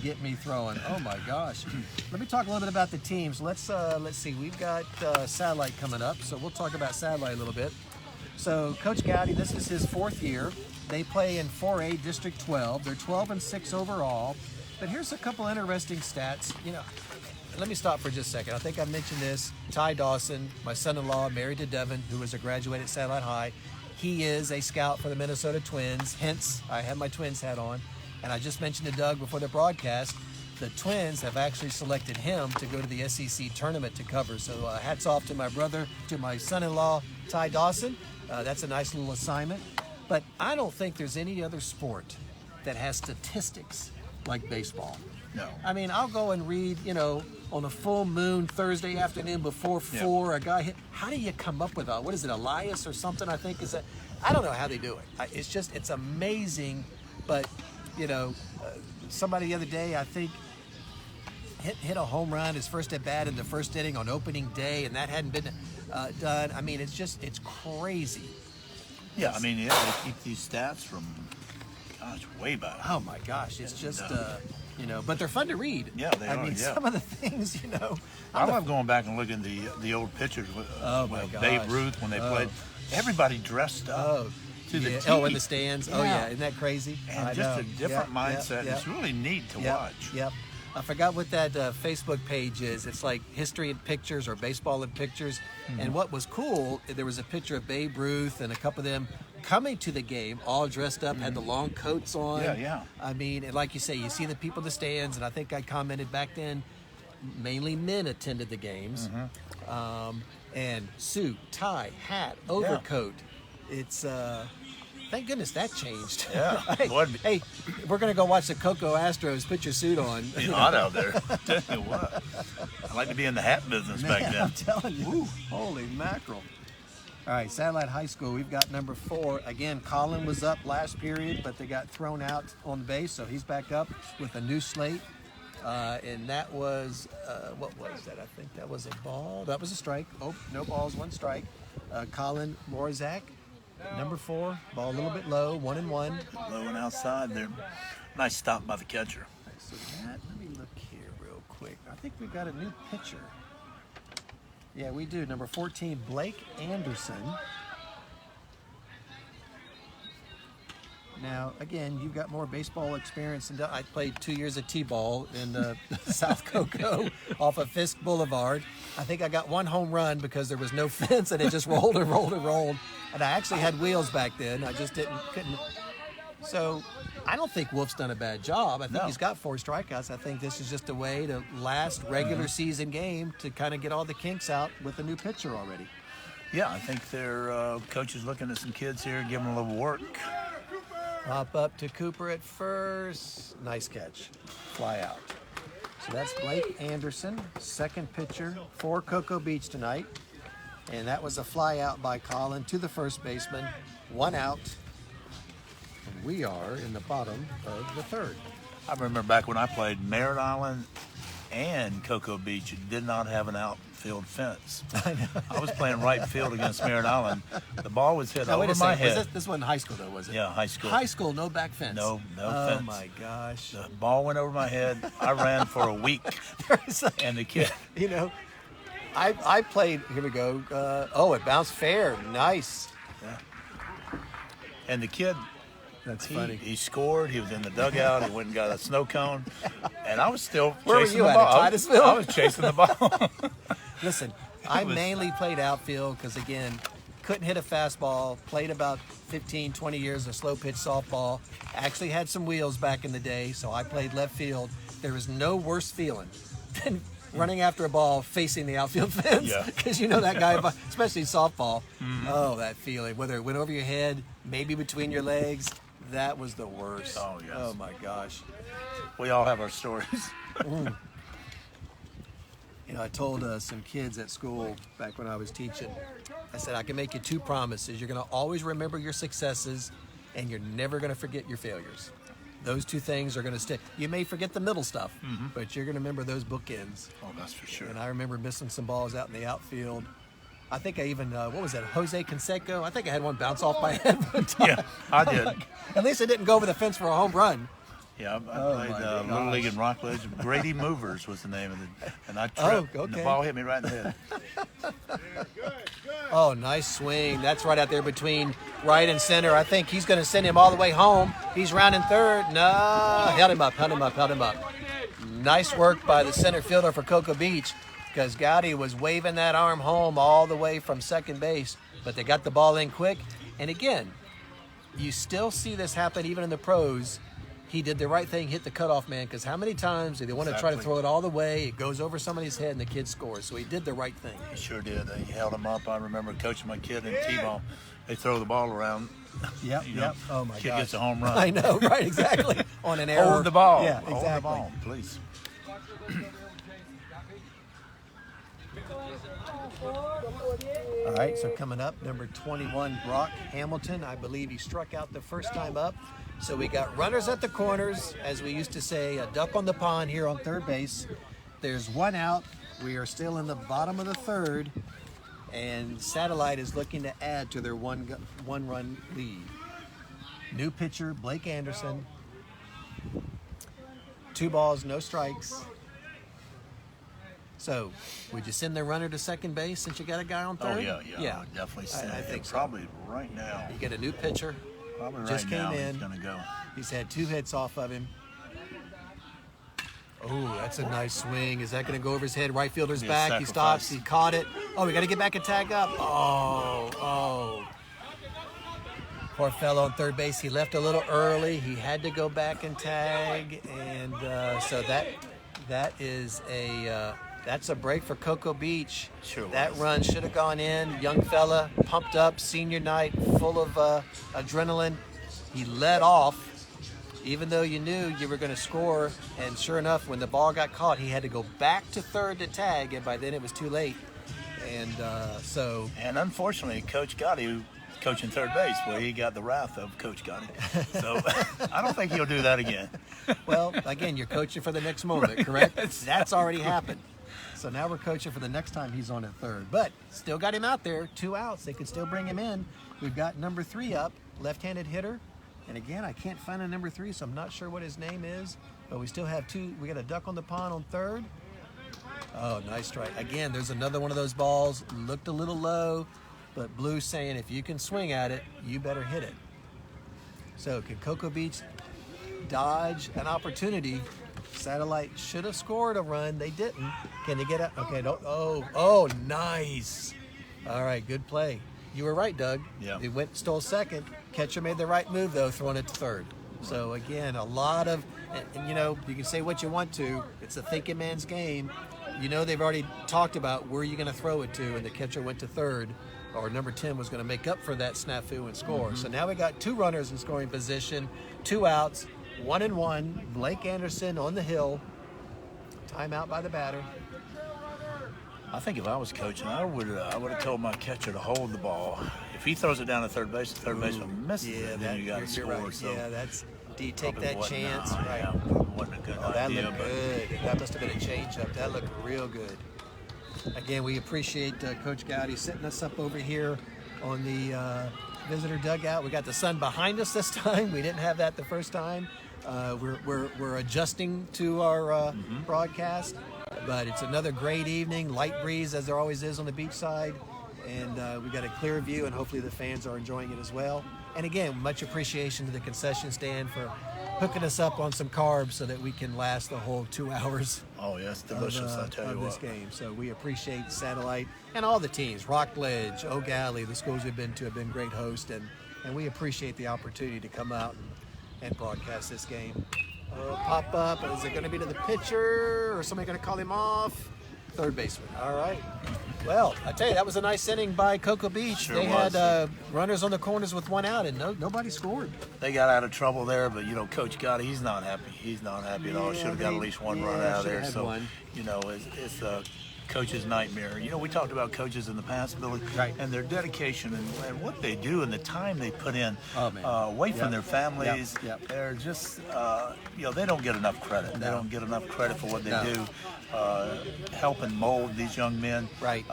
get me throwing. Oh my gosh. Let me talk a little bit about the teams. Let's see. We've got Satellite coming up, so we'll talk about Satellite a little bit. So Coach Gaudy, this is his 4th year. They play in 4A District 12. They're 12-6 overall. But here's a couple interesting stats. You know, let me stop for just a second. I think I mentioned this. Ty Dawson, my son-in-law, married to Devin, who was a graduate at Satellite High. He is a scout for the Minnesota Twins. Hence, I have my Twins hat on. And I just mentioned to Doug before the broadcast, the Twins have actually selected him to go to the SEC tournament to cover. So hats off to my brother, to my son-in-law, Ty Dawson. That's a nice little assignment. But I don't think there's any other sport that has statistics like baseball. No. I mean, I'll go and read, you know, on a full moon Thursday afternoon before 4, a guy hit. How do you come up with what is it, Elias or something, I think is that? I don't know how they do it. It's amazing. But, you know, somebody the other day, I think, hit a home run, his first at bat in the first inning on opening day, and that hadn't been done. I mean, it's crazy. Yeah, I mean, they keep these stats from, gosh, way back. Oh my gosh, it's just, you know, but they're fun to read. Yeah, they I are, mean, yeah. some of the things, you know. I love going back and looking at the old pictures with Oh, my Babe gosh. Ruth when they played. Everybody dressed up to the yeah. T. Oh, in the stands. Yeah. Oh, yeah. Isn't that crazy? And I just know. a different Yep, mindset. yep, yep. It's really neat to Yep, watch. Yep. I forgot what that Facebook page is. It's like history in pictures or baseball in pictures. Mm-hmm. And what was cool, there was a picture of Babe Ruth and a couple of them coming to the game, all dressed up, had the long coats on. Yeah, yeah. I mean, and like you say, you see the people in the stands, and I think I commented back then, mainly men attended the games. Mm-hmm. And suit, tie, hat, overcoat. It's thank goodness that changed. Yeah. hey, Boy, hey, we're gonna go watch the Cocoa Astros. Put your suit on. It's hot out there. Tell you what. I like to be in the hat business back Man, then. I'm telling you. Holy mackerel. All right, Satellite High School, we've got number 4. Again, Colin was up last period, but they got thrown out on the base, so he's back up with a new slate. And that was, what was that? I think that was a ball. That was a strike. Oh, no balls, 1 strike. Colin Morzak, number 4. Ball a little bit low, 1-1. Low and outside there. Nice stop by the catcher. So that, let me look here real quick. I think we've got a new pitcher. Yeah, we do. Number 14, Blake Anderson. Now, again, you've got more baseball experience than I played 2 years of T-ball in South Cocoa off of Fisk Boulevard. I think I got 1 home run because there was no fence and it just rolled and rolled and rolled. And I actually had wheels back then. I just couldn't. So I don't think Wolf's done a bad job. I think No. he's got 4 strikeouts. I think this is just a way to last regular season game to kind of get all the kinks out with a new pitcher already. Yeah, I think their coach is looking at some kids here, giving them a little work. Pop up to Cooper at first. Nice catch. Fly out. So that's Blake Anderson, second pitcher for Cocoa Beach tonight. And that was a fly out by Colin to the first baseman. 1 out. And we are in the bottom of the 3rd. I remember back when I played, Merritt Island and Cocoa Beach did not have an outfield fence. I was playing right field against Merritt Island. The ball was hit Now, wait over a my second. head. This wasn't high school, though, was it? Yeah, high school. High school, no back fence. No oh, fence. Oh, my gosh. The ball went over my head. I ran for a week. And the kid... You know, I played, here we go. It bounced fair. Nice. Yeah. And the kid... That's funny. He scored. He was in the dugout. He went and got a snow cone, and I was still Where were chasing you the at ball. Titusville? I was chasing the ball. Listen, I mainly played outfield because, again, couldn't hit a fastball, played about 15, 20 years of slow pitch softball, actually had some wheels back in the day, so I played left field. There is no worse feeling than running after a ball facing the outfield fence, because you know that guy, especially softball. Oh, that feeling, whether it went over your head, maybe between your legs, that was the worst. Oh, yes. Oh, my gosh. We all have our stories. You know, I told some kids at school back when I was teaching, I said, I can make you 2 promises. You're going to always remember your successes, and you're never going to forget your failures. Those 2 things are going to stick. You may forget the middle stuff, but you're going to remember those bookends. Oh, that's for sure. And I remember missing some balls out in the outfield. I think I even, what was that, Jose Canseco? I think I had one bounce off my head one time. Yeah, I did. At least it didn't go over the fence for a home run. Yeah, I played Little League in Rockledge. Grady Movers was the name of it. And I tripped, and the ball hit me right in the head. Oh, nice swing. That's right out there between right and center. I think he's going to send him all the way home. He's rounding third. No, held him up. Nice work by the center fielder for Cocoa Beach, because Gaudy was waving that arm home all the way from second base, but they got the ball in quick. And again, you still see this happen even in the pros. He did the right thing, hit the cutoff man, because how many times do they want to try to throw it all the way? It goes over somebody's head and the kid scores. So he did the right thing. He sure did. He held him up. I remember coaching my kid in T-ball. They throw the ball around. Yep. Oh, my God. Kid gets a home run. I know, right, exactly. On an error. Hold the ball. Yeah, exactly. Hold the ball, please. All right, so coming up, number 21, Brock Hamilton. I believe he struck out the first time up. So we got runners at the corners, as we used to say, a duck on the pond here on third base. There's 1 out. We are still in the bottom of the third, and Satellite is looking to add to their one-run lead. New pitcher, Blake Anderson. 2 balls, no strikes. So, would you send the runner to second base since you got a guy on third? Oh, yeah. I would definitely send I him. think so. Probably right now. You get a new pitcher. Probably just right came now in. He's going to go. He's had 2 hits off of him. Oh, that's a nice swing. Is that going to go over his head? Right fielder's back. He stops. He caught it. Oh, we got to get back and tag up. Oh. Poor fellow on third base. He left a little early. He had to go back and tag. And so that is that's a break for Cocoa Beach. Sure That was. run should have gone in. Young fella, pumped up, senior night, full of adrenaline. He led off, even though you knew you were going to score. And sure enough, when the ball got caught, he had to go back to third to tag, and by then it was too late. And And unfortunately, Coach Gaudy, coaching third base, where he got the wrath of Coach Gaudy. So I don't think he'll do that again. Well, again, you're coaching for the next moment, correct? That's already happened. So now we're coaching for the next time he's on at third. But still got him out there, 2 outs. They could still bring him in. We've got number 3 up, left-handed hitter. And again, I can't find a number 3, so I'm not sure what his name is. But we still have 2. We got a duck on the pond on third. Oh, nice strike. Again, there's another one of those balls. Looked a little low, but Blue's saying if you can swing at it, you better hit it. So can Cocoa Beach dodge an opportunity? Satellite should have scored a run. They didn't. Can they get out? Okay, oh, nice. All right, good play. You were right, Doug. Yeah. It stole second. Catcher made the right move, though, throwing it to third. So, again, a lot of, and you know, you can say what you want to. It's a thinking man's game. You know, they've already talked about where you're going to throw it to, and the catcher went to third, or number 10 was going to make up for that snafu and score. So now we got 2 runners in scoring position, 2 outs, 1-1. Blake Anderson on the hill. Timeout by the batter. I think if I was coaching, I would have told my catcher to hold the ball. If he throws it down to third base, the third baseman misses it, then you got to score. Right. So yeah, do you take that chance? Right. Yeah, wasn't a good That idea. looked good. That must have been a change-up. That looked real good. Again, we appreciate Coach Gaudy setting us up over here on the visitor dugout. We got the sun behind us this time. We didn't have that the first time. We're adjusting to our broadcast, but it's another great evening. Light breeze, as there always is on the beach side, and we got a clear view, and hopefully the fans are enjoying it as well. And again, much appreciation to the concession stand for hooking us up on some carbs so that we can last the whole 2 hours Oh, yes, delicious, I tell you of this what. game. So we appreciate Satellite and all the teams, Rockledge, O'Galley, the schools we've been to have been great hosts, and we appreciate the opportunity to come out and broadcast this game. Pop up, is it going to be to the pitcher or somebody going to call him off? Third baseman. All right. Well, I tell you, that was a nice inning by Cocoa Beach. Sure they was. had runners on the corners with 1 out, and nobody scored. They got out of trouble there, but Coach Gaudy, he's not happy. He's not happy at all. Yeah, Should have got at least one run out of there. had So, one. it's a coach's nightmare. We talked about coaches in the past, Billy, Right. and their dedication and what they do and the time they put in Oh, man. away from Yep. their families. Yep. They're just, they don't get enough credit. They No. don't get enough credit for what they No. do, helping mold these young men. Right.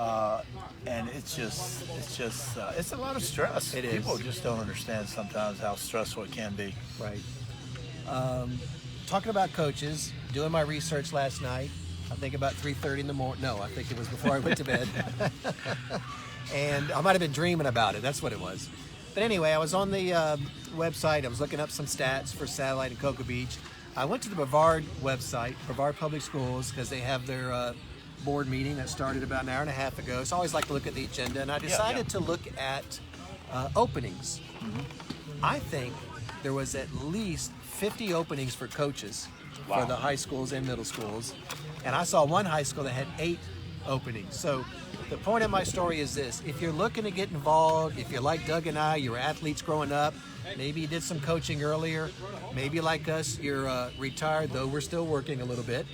And it's a lot of stress. It is. People just don't understand sometimes how stressful it can be. Right. Talking about coaches, doing my research last night, I think about 3:30 in the morning. No, I think it was before I went to bed. And I might have been dreaming about it. That's what it was. But anyway, I was on the website. I was looking up some stats for Satellite and Cocoa Beach. I went to the Brevard website, Brevard Public Schools, because they have their board meeting that started about an hour and a half ago. So I always like to look at the agenda. And I decided to look at openings. I think there was at least 50 openings for coaches for the high schools and middle schools. And I saw one high school that had 8 openings. So the point of my story is this: if you're looking to get involved, if you're like Doug and I, you were athletes growing up, maybe you did some coaching earlier, maybe like us, you're retired, though we're still working a little bit.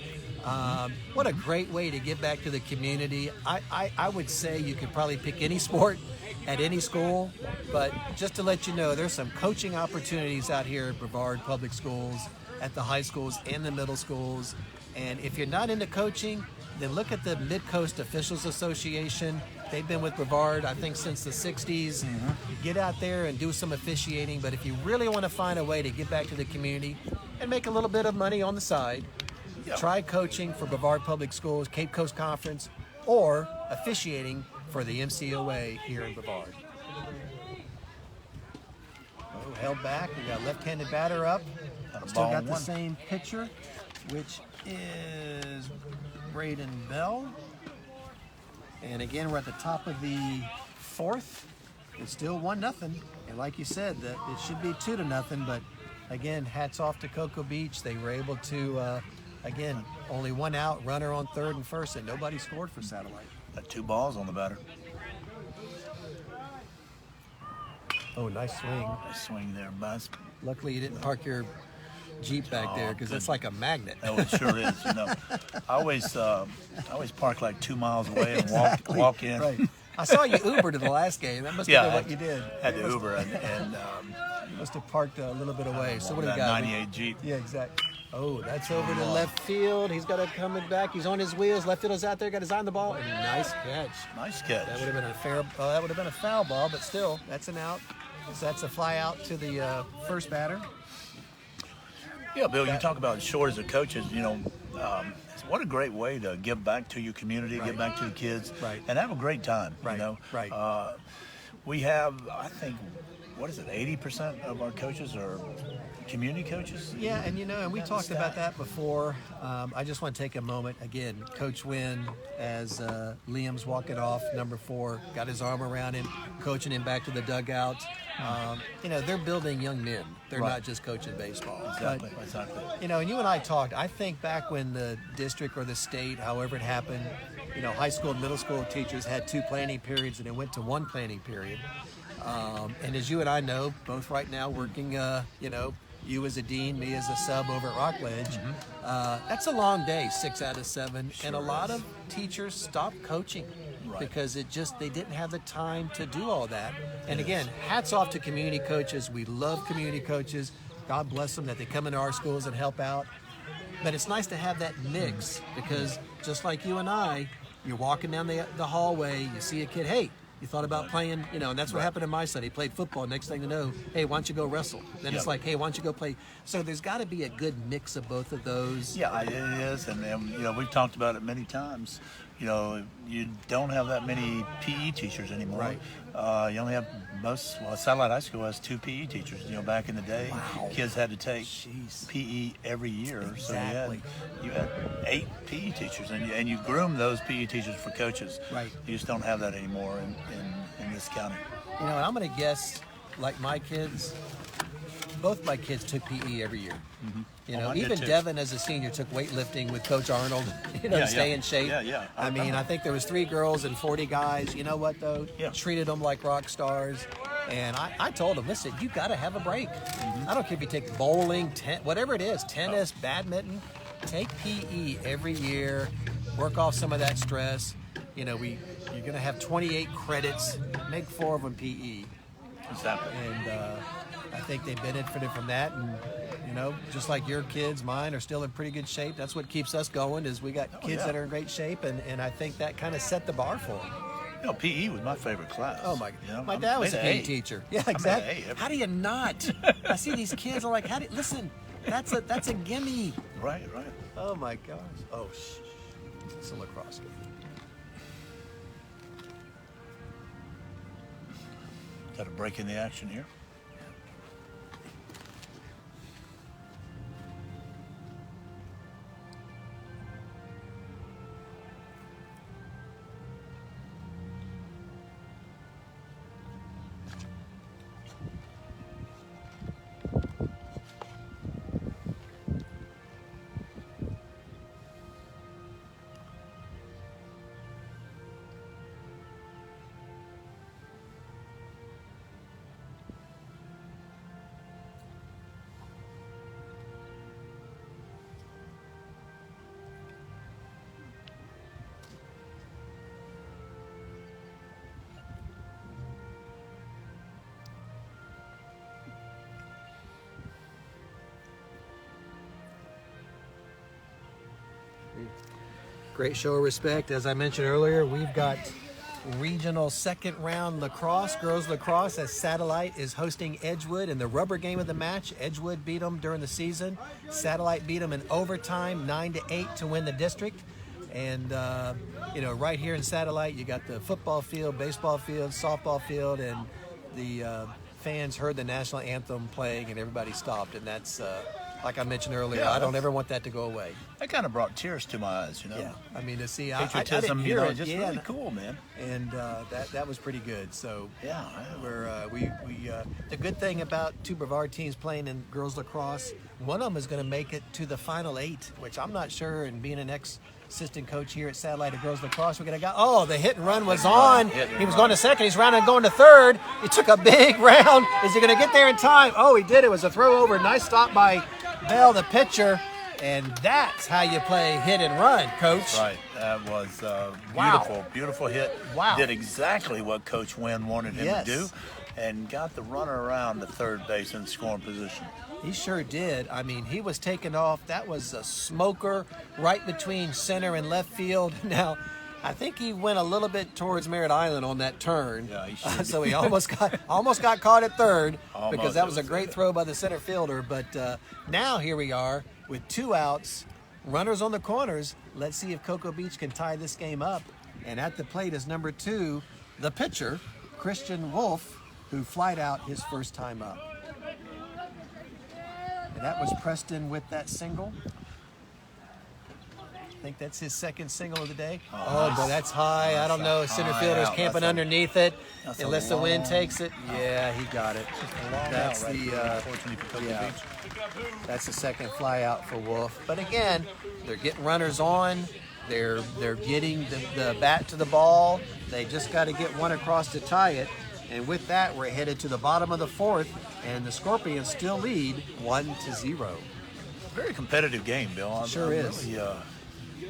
What a great way to give back to the community. I would say you could probably pick any sport at any school, but just to let you know, there's some coaching opportunities out here at Brevard Public Schools, at the high schools and the middle schools. And if you're not into coaching, then look at the Mid-Coast Officials Association. They've been with Brevard, I think, since the 60s. Get out there and do some officiating. But if you really want to find a way to give back to the community and make a little bit of money on the side, try coaching for Brevard Public Schools, Cape Coast Conference, or officiating for the MCOA here in Brevard. Oh, held back. We got left-handed batter up. Still got the same pitcher, which is Braden Bell. And again, we're at the top of the 4th. It's still 1-0. And like you said, that it should be 2-0. But again, hats off to Cocoa Beach. They were able to, again, only 1 out, runner on 3rd and 1st, and nobody scored for Satellite. Got 2 balls on the batter. Oh, nice swing. Nice swing there, Buzz. Luckily, you didn't park your Jeep back there, because it's like a magnet. Oh, it sure is. I always park like 2 miles away and Exactly. walk in. Right. I saw you Uber to the last game. That must have been what you did. Had to Uber and You must have parked a little bit away. So what do we that got? 98 Jeep. Yeah, exactly. Oh, that's over to left field. He's got it coming back. He's on his wheels. Left fielder's out there. Got his eye on the ball. And nice catch. Nice catch. That would have been a fair. That would have been a foul ball, but still, that's an out. So that's a fly out to the first batter. Yeah, Bill, you talk about shortage of coaches. What a great way to give back to your community, give back to the kids, and have a great time. Right. We have, I think, 80% of our coaches are community coaches? Yeah, and we talked about that before. I just want to take a moment. Again, Coach Winn, as Liam's walking off, number 4, got his arm around him, coaching him back to the dugout. They're building young men. They're not just coaching baseball. Exactly. And you and I talked, I think back when the district or the state, however it happened, high school and middle school teachers had 2 planning periods and it went to 1 planning period. And as you and I know, both right now working, you as a dean, me as a sub over at Rockledge, that's a long day, 6 out of 7. And a lot of teachers stopped coaching because they didn't have the time to do all that. And again, hats off to community coaches. We love community coaches. God bless them that they come into our schools and help out. But it's nice to have that mix because just like you and I, you're walking down the hallway, you see a kid, hey, You thought about playing, you know, and that's what happened to my son. He played football. Next thing you know, hey, why don't you go wrestle? Then it's like, hey, why don't you go play? So there's got to be a good mix of both of those. Yeah, it is, and you know, we've talked about it many times. You know, you don't have that many PE teachers anymore. Right. You only have Satellite High School has 2 PE teachers. You know, back in the day, kids had to take PE every year. Exactly. So you had 8 PE teachers, and you groomed those PE teachers for coaches. Right. You just don't have that anymore in this county. You know, and I'm going to guess, like my kids, both my kids took PE every year. Mm-hmm. You know, mine did even too. Devin as a senior took weightlifting with Coach Arnold, you know, to stay in shape. Yeah. I mean, I think there was 3 girls and 40 guys. You know what, though? Yeah. Treated them like rock stars. And I told them, listen, you got to have a break. I don't care if you take bowling, whatever it is, tennis, badminton, take PE every year, work off some of that stress. You know, you're going to have 28 credits, make 4 of them PE. Exactly. And I think they benefited from that. And, you know, just like your kids, mine are still in pretty good shape. That's what keeps us going is we got kids that are in great shape. And I think that kind of set the bar for them. You know, PE was my favorite class. Oh, my You know, my dad was a PE teacher. Yeah, exactly. How do you not? I see these kids, I'm like, listen, that's a gimme. Right. Oh, my gosh. Oh, it's a lacrosse game. Got a break in the action here. Great show of respect. As I mentioned earlier, we've got regional second round lacrosse, girls lacrosse, as Satellite is hosting Edgewood in the rubber game of the match. Edgewood beat them during the season. Satellite beat them in overtime, 9-8 to win the district. And, you know, right here in Satellite, you got the football field, baseball field, softball field, and the fans heard the national anthem playing and everybody stopped. And that's, like I mentioned earlier, I don't ever want that to go away. That kind of brought tears to my eyes, you know. Yeah, I mean, to see Patriotism, I you didn't know, hear it. just really cool, man. And that was pretty good. So Yeah. we the good thing about 2 Brevard teams playing in girls lacrosse, one of them is going to make it to the final 8, which I'm not sure. And being an ex-assistant coach here at Satellite of Girls Lacrosse, we're going to go. Oh, the hit and run was on. He was going to second. He's rounding going to third. He took a big round. Is he going to get there in time? Oh, he did. It was a throw over. Nice stop by Bell, the pitcher. And that's how you play hit and run, Coach. That's right. That was Wow. beautiful hit. Wow. Did exactly what Coach Winn wanted him Yes. to do, and got the runner around to third base in scoring position. He sure did. I mean, he was taking off. That was a smoker right between center and left field. Now, I think he went a little bit towards Merritt Island on that turn. Yeah, he should. So he almost got caught at third Almost. because that was a great throw by the center fielder. But now here we are with 2 outs, runners on the corners. Let's see if Cocoa Beach can tie this game up. And at the plate is number 2, the pitcher, Christian Wolf, who flied out his first time up. And that was Preston with that single. I think that's his second single of the day. Oh, boy, that's high. I don't know. Center fielder's camping underneath it. Unless the wind takes it. Yeah, he got it. That's Unfortunately for Cocoa yeah. Beach. That's the second fly out for Wolf. But again, they're getting runners on. They're getting the bat to the ball. They just got to get one across to tie it. And with that, we're headed to the bottom of the 4th, and the Scorpions still lead 1-0. Very competitive game, Bill. I'm Sure is. Really,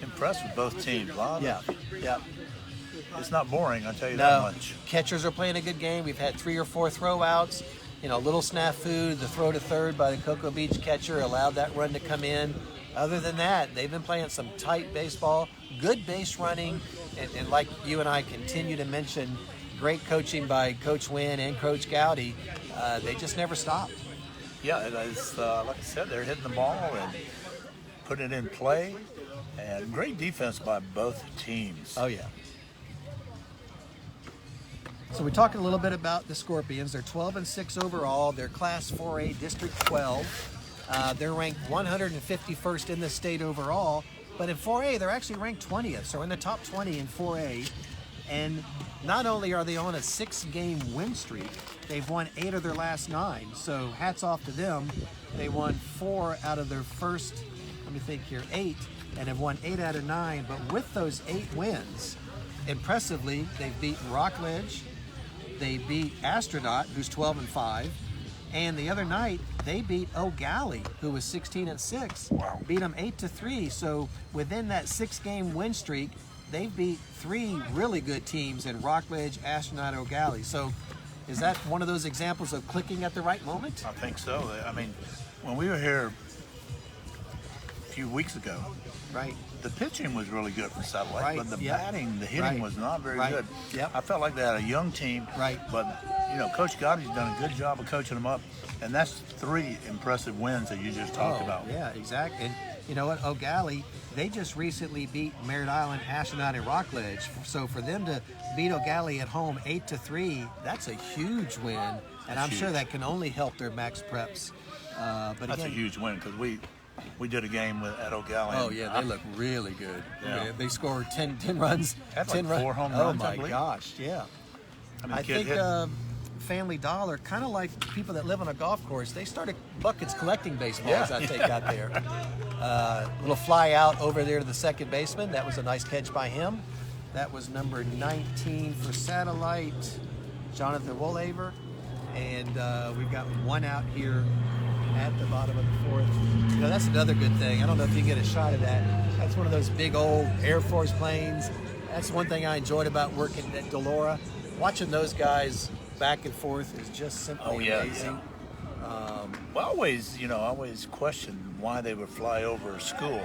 impressed with both teams. Yeah. It's not boring, I'll tell you that much. Catchers are playing a good game. We've had 3 or 4 throw-outs. You know, a little snafu, the throw to third by the Cocoa Beach catcher allowed that run to come in. Other than that, they've been playing some tight baseball, good base running, and like you and I continue to mention, great coaching by Coach Winn and Coach Gaudy, they just never stop. Yeah, it's, like I said, they're hitting the ball and putting it in play, and great defense by both teams. Oh, yeah. So we talked a little bit about the Scorpions. They're 12-6 overall. They're Class 4A District 12. They're ranked 151st in the state overall. But in 4A, they're actually ranked 20th. So in the top 20 in 4A. And not only are they on a 6-game win streak, they've won 8 of their last 9. So hats off to them. They won 4 out of their first, 8, and have won 8 out of 9. But with those 8 wins, impressively, they've beaten Rockledge. They beat Astronaut, who's 12-5, and the other night they beat O'Galley, who was 16-6. Wow. Beat them 8-3. So within that 6-game win streak, they've beat 3 really good teams in Rockledge, Astronaut, O'Galley. So is that one of those examples of clicking at the right moment? I think so. I mean, when we were here a few weeks ago, Right. the pitching was really good for Satellite, Right, but the yep. batting, the hitting Right, was not very right, good. yep. I felt like they had a young team, Right. but Coach Gaudy's done a good job of coaching them up, and that's 3 impressive wins that you just talked about. Yeah, exactly. And you know what, O'Galley, they just recently beat Merritt Island, Astronaut, and Rockledge. So for them to beat O'Galley at home 8-3, that's a huge win, and That's I'm sure huge. that can only help their max preps. But That's again, a huge win because we did a game at O'Galley. oh and yeah, I- they look really good. Yeah. They scored 10 runs. Had like 10 runs. 4 home Oh runs, I my believe. gosh, yeah. I mean, I the kid think hit- Family Dollar, kind of like people that live on a golf course, they started buckets collecting baseballs, Yeah. I think, out there. Little fly out over there to the second baseman. That was a nice catch by him. That was number 19 for Satellite, Jonathan Woolaver. And we've got 1 out here at the bottom of the 4th. That's another good thing. I don't know if you can get a shot of that. That's one of those big old Air Force planes. That's one thing I enjoyed about working at Delora. Watching those guys back and forth is just simply amazing. Well, I always questioned why they would fly over a school.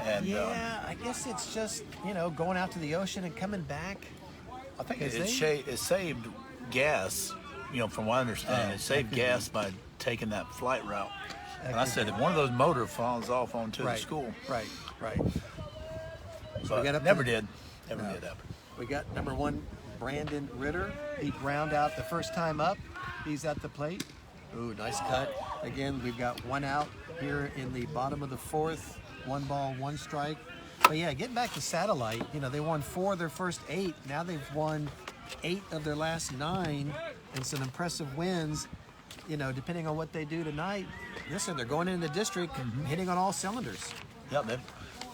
And Yeah, I guess it's just, going out to the ocean and coming back. I think Because it saved gas, from what I understand. It saved gas by taking that flight route. And I said, if one of those motors falls off onto the school. Right. But we got up never to- did. Never did happen. We got number 1, Brandon Ritter. He ground out the first time up. He's at the plate. Ooh, nice cut. Again, we've got 1 out here in the bottom of the 4th. 1 ball, 1 strike. But yeah, getting back to Satellite, they won 4 of their first 8. Now they've won 8 of their last 9 and some impressive wins. Depending on what they do tonight. Listen, they're going into the district and hitting on all cylinders. Yeah,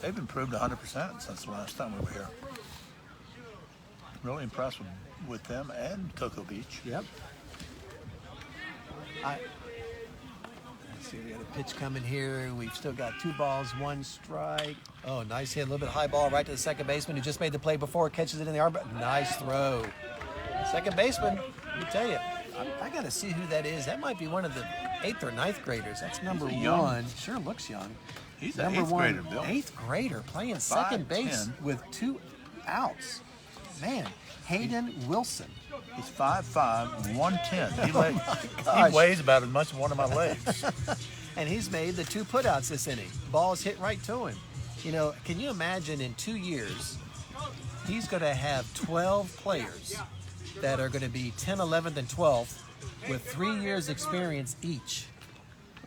they've improved 100% since the last time we were here. Really impressed with them and Cocoa Beach. Yep. Let's see, we got a pitch coming here. We've still got 2 balls, 1 strike. Oh, nice hit. A little bit high ball right to the second baseman who just made the play before. Catches it in the arm. Nice throw. Second baseman, let me tell you, I got to see who that is. That might be one of the 8th or 9th graders. That's number He's young. 1. Sure looks young. He's an number 8th 1, grader, Bill. 8th grader playing second base 5'10". with 2 outs. Man, Hayden Wilson. He's 5'5", 110. gosh. He weighs about as much as one of my legs. And he's made the 2 putouts this inning. Ball's hit right to him. Can you imagine in 2 years, he's going to have 12 players that are going to be 10th, 11th, and 12th with 3 years experience each.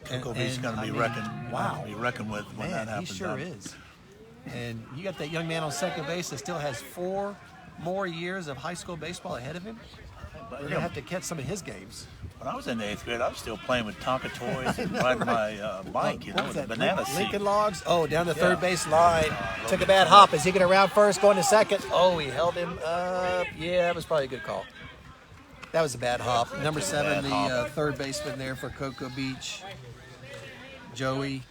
Cocoa Beach is going to be reckoned with when Man, that happens. he sure is. And you got that young man on second base that still has 4 more years of high school baseball ahead of him. We're going to have to catch some of his games. When I was in the 8th grade, I was still playing with Tonka toys and riding my bike, What was with a that? banana seat. Lincoln Logs? Oh, down the third Yeah. base line. Took a bad hop. Is he going to round first, going to second? Oh, he held him up. Yeah, that was probably a good call. That was a bad hop. Number 7, the third baseman there for Cocoa Beach. Joey.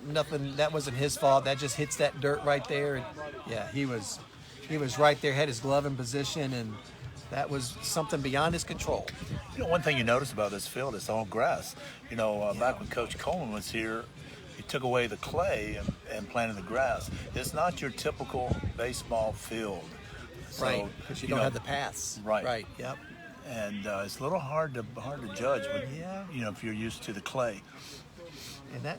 Nothing. That wasn't his fault. That just hits that dirt right there. And yeah, he was right there. Had his glove in position, and that was something beyond his control. One thing you notice about this field is all grass. Back when Coach Coleman was here, he took away the clay and planted the grass. It's not your typical baseball field. So, right, because you don't have the paths. Right. Right. Yep. And it's a little hard to judge, but Yeah. if you're used to the clay. And that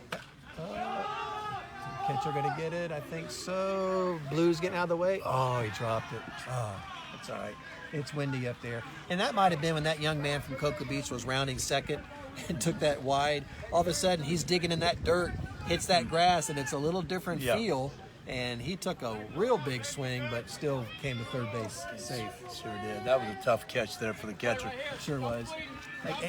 catcher gonna get it? I think so. Blue's getting out of the way. Oh, he dropped it. Oh, it's all right. It's windy up there. And that might have been when that young man from Cocoa Beach was rounding second and took that wide. All of a sudden, he's digging in that dirt, hits that grass, and it's a little different feel. And he took a real big swing, but still came to third base safe. Sure did. That was a tough catch there for the catcher. Sure was.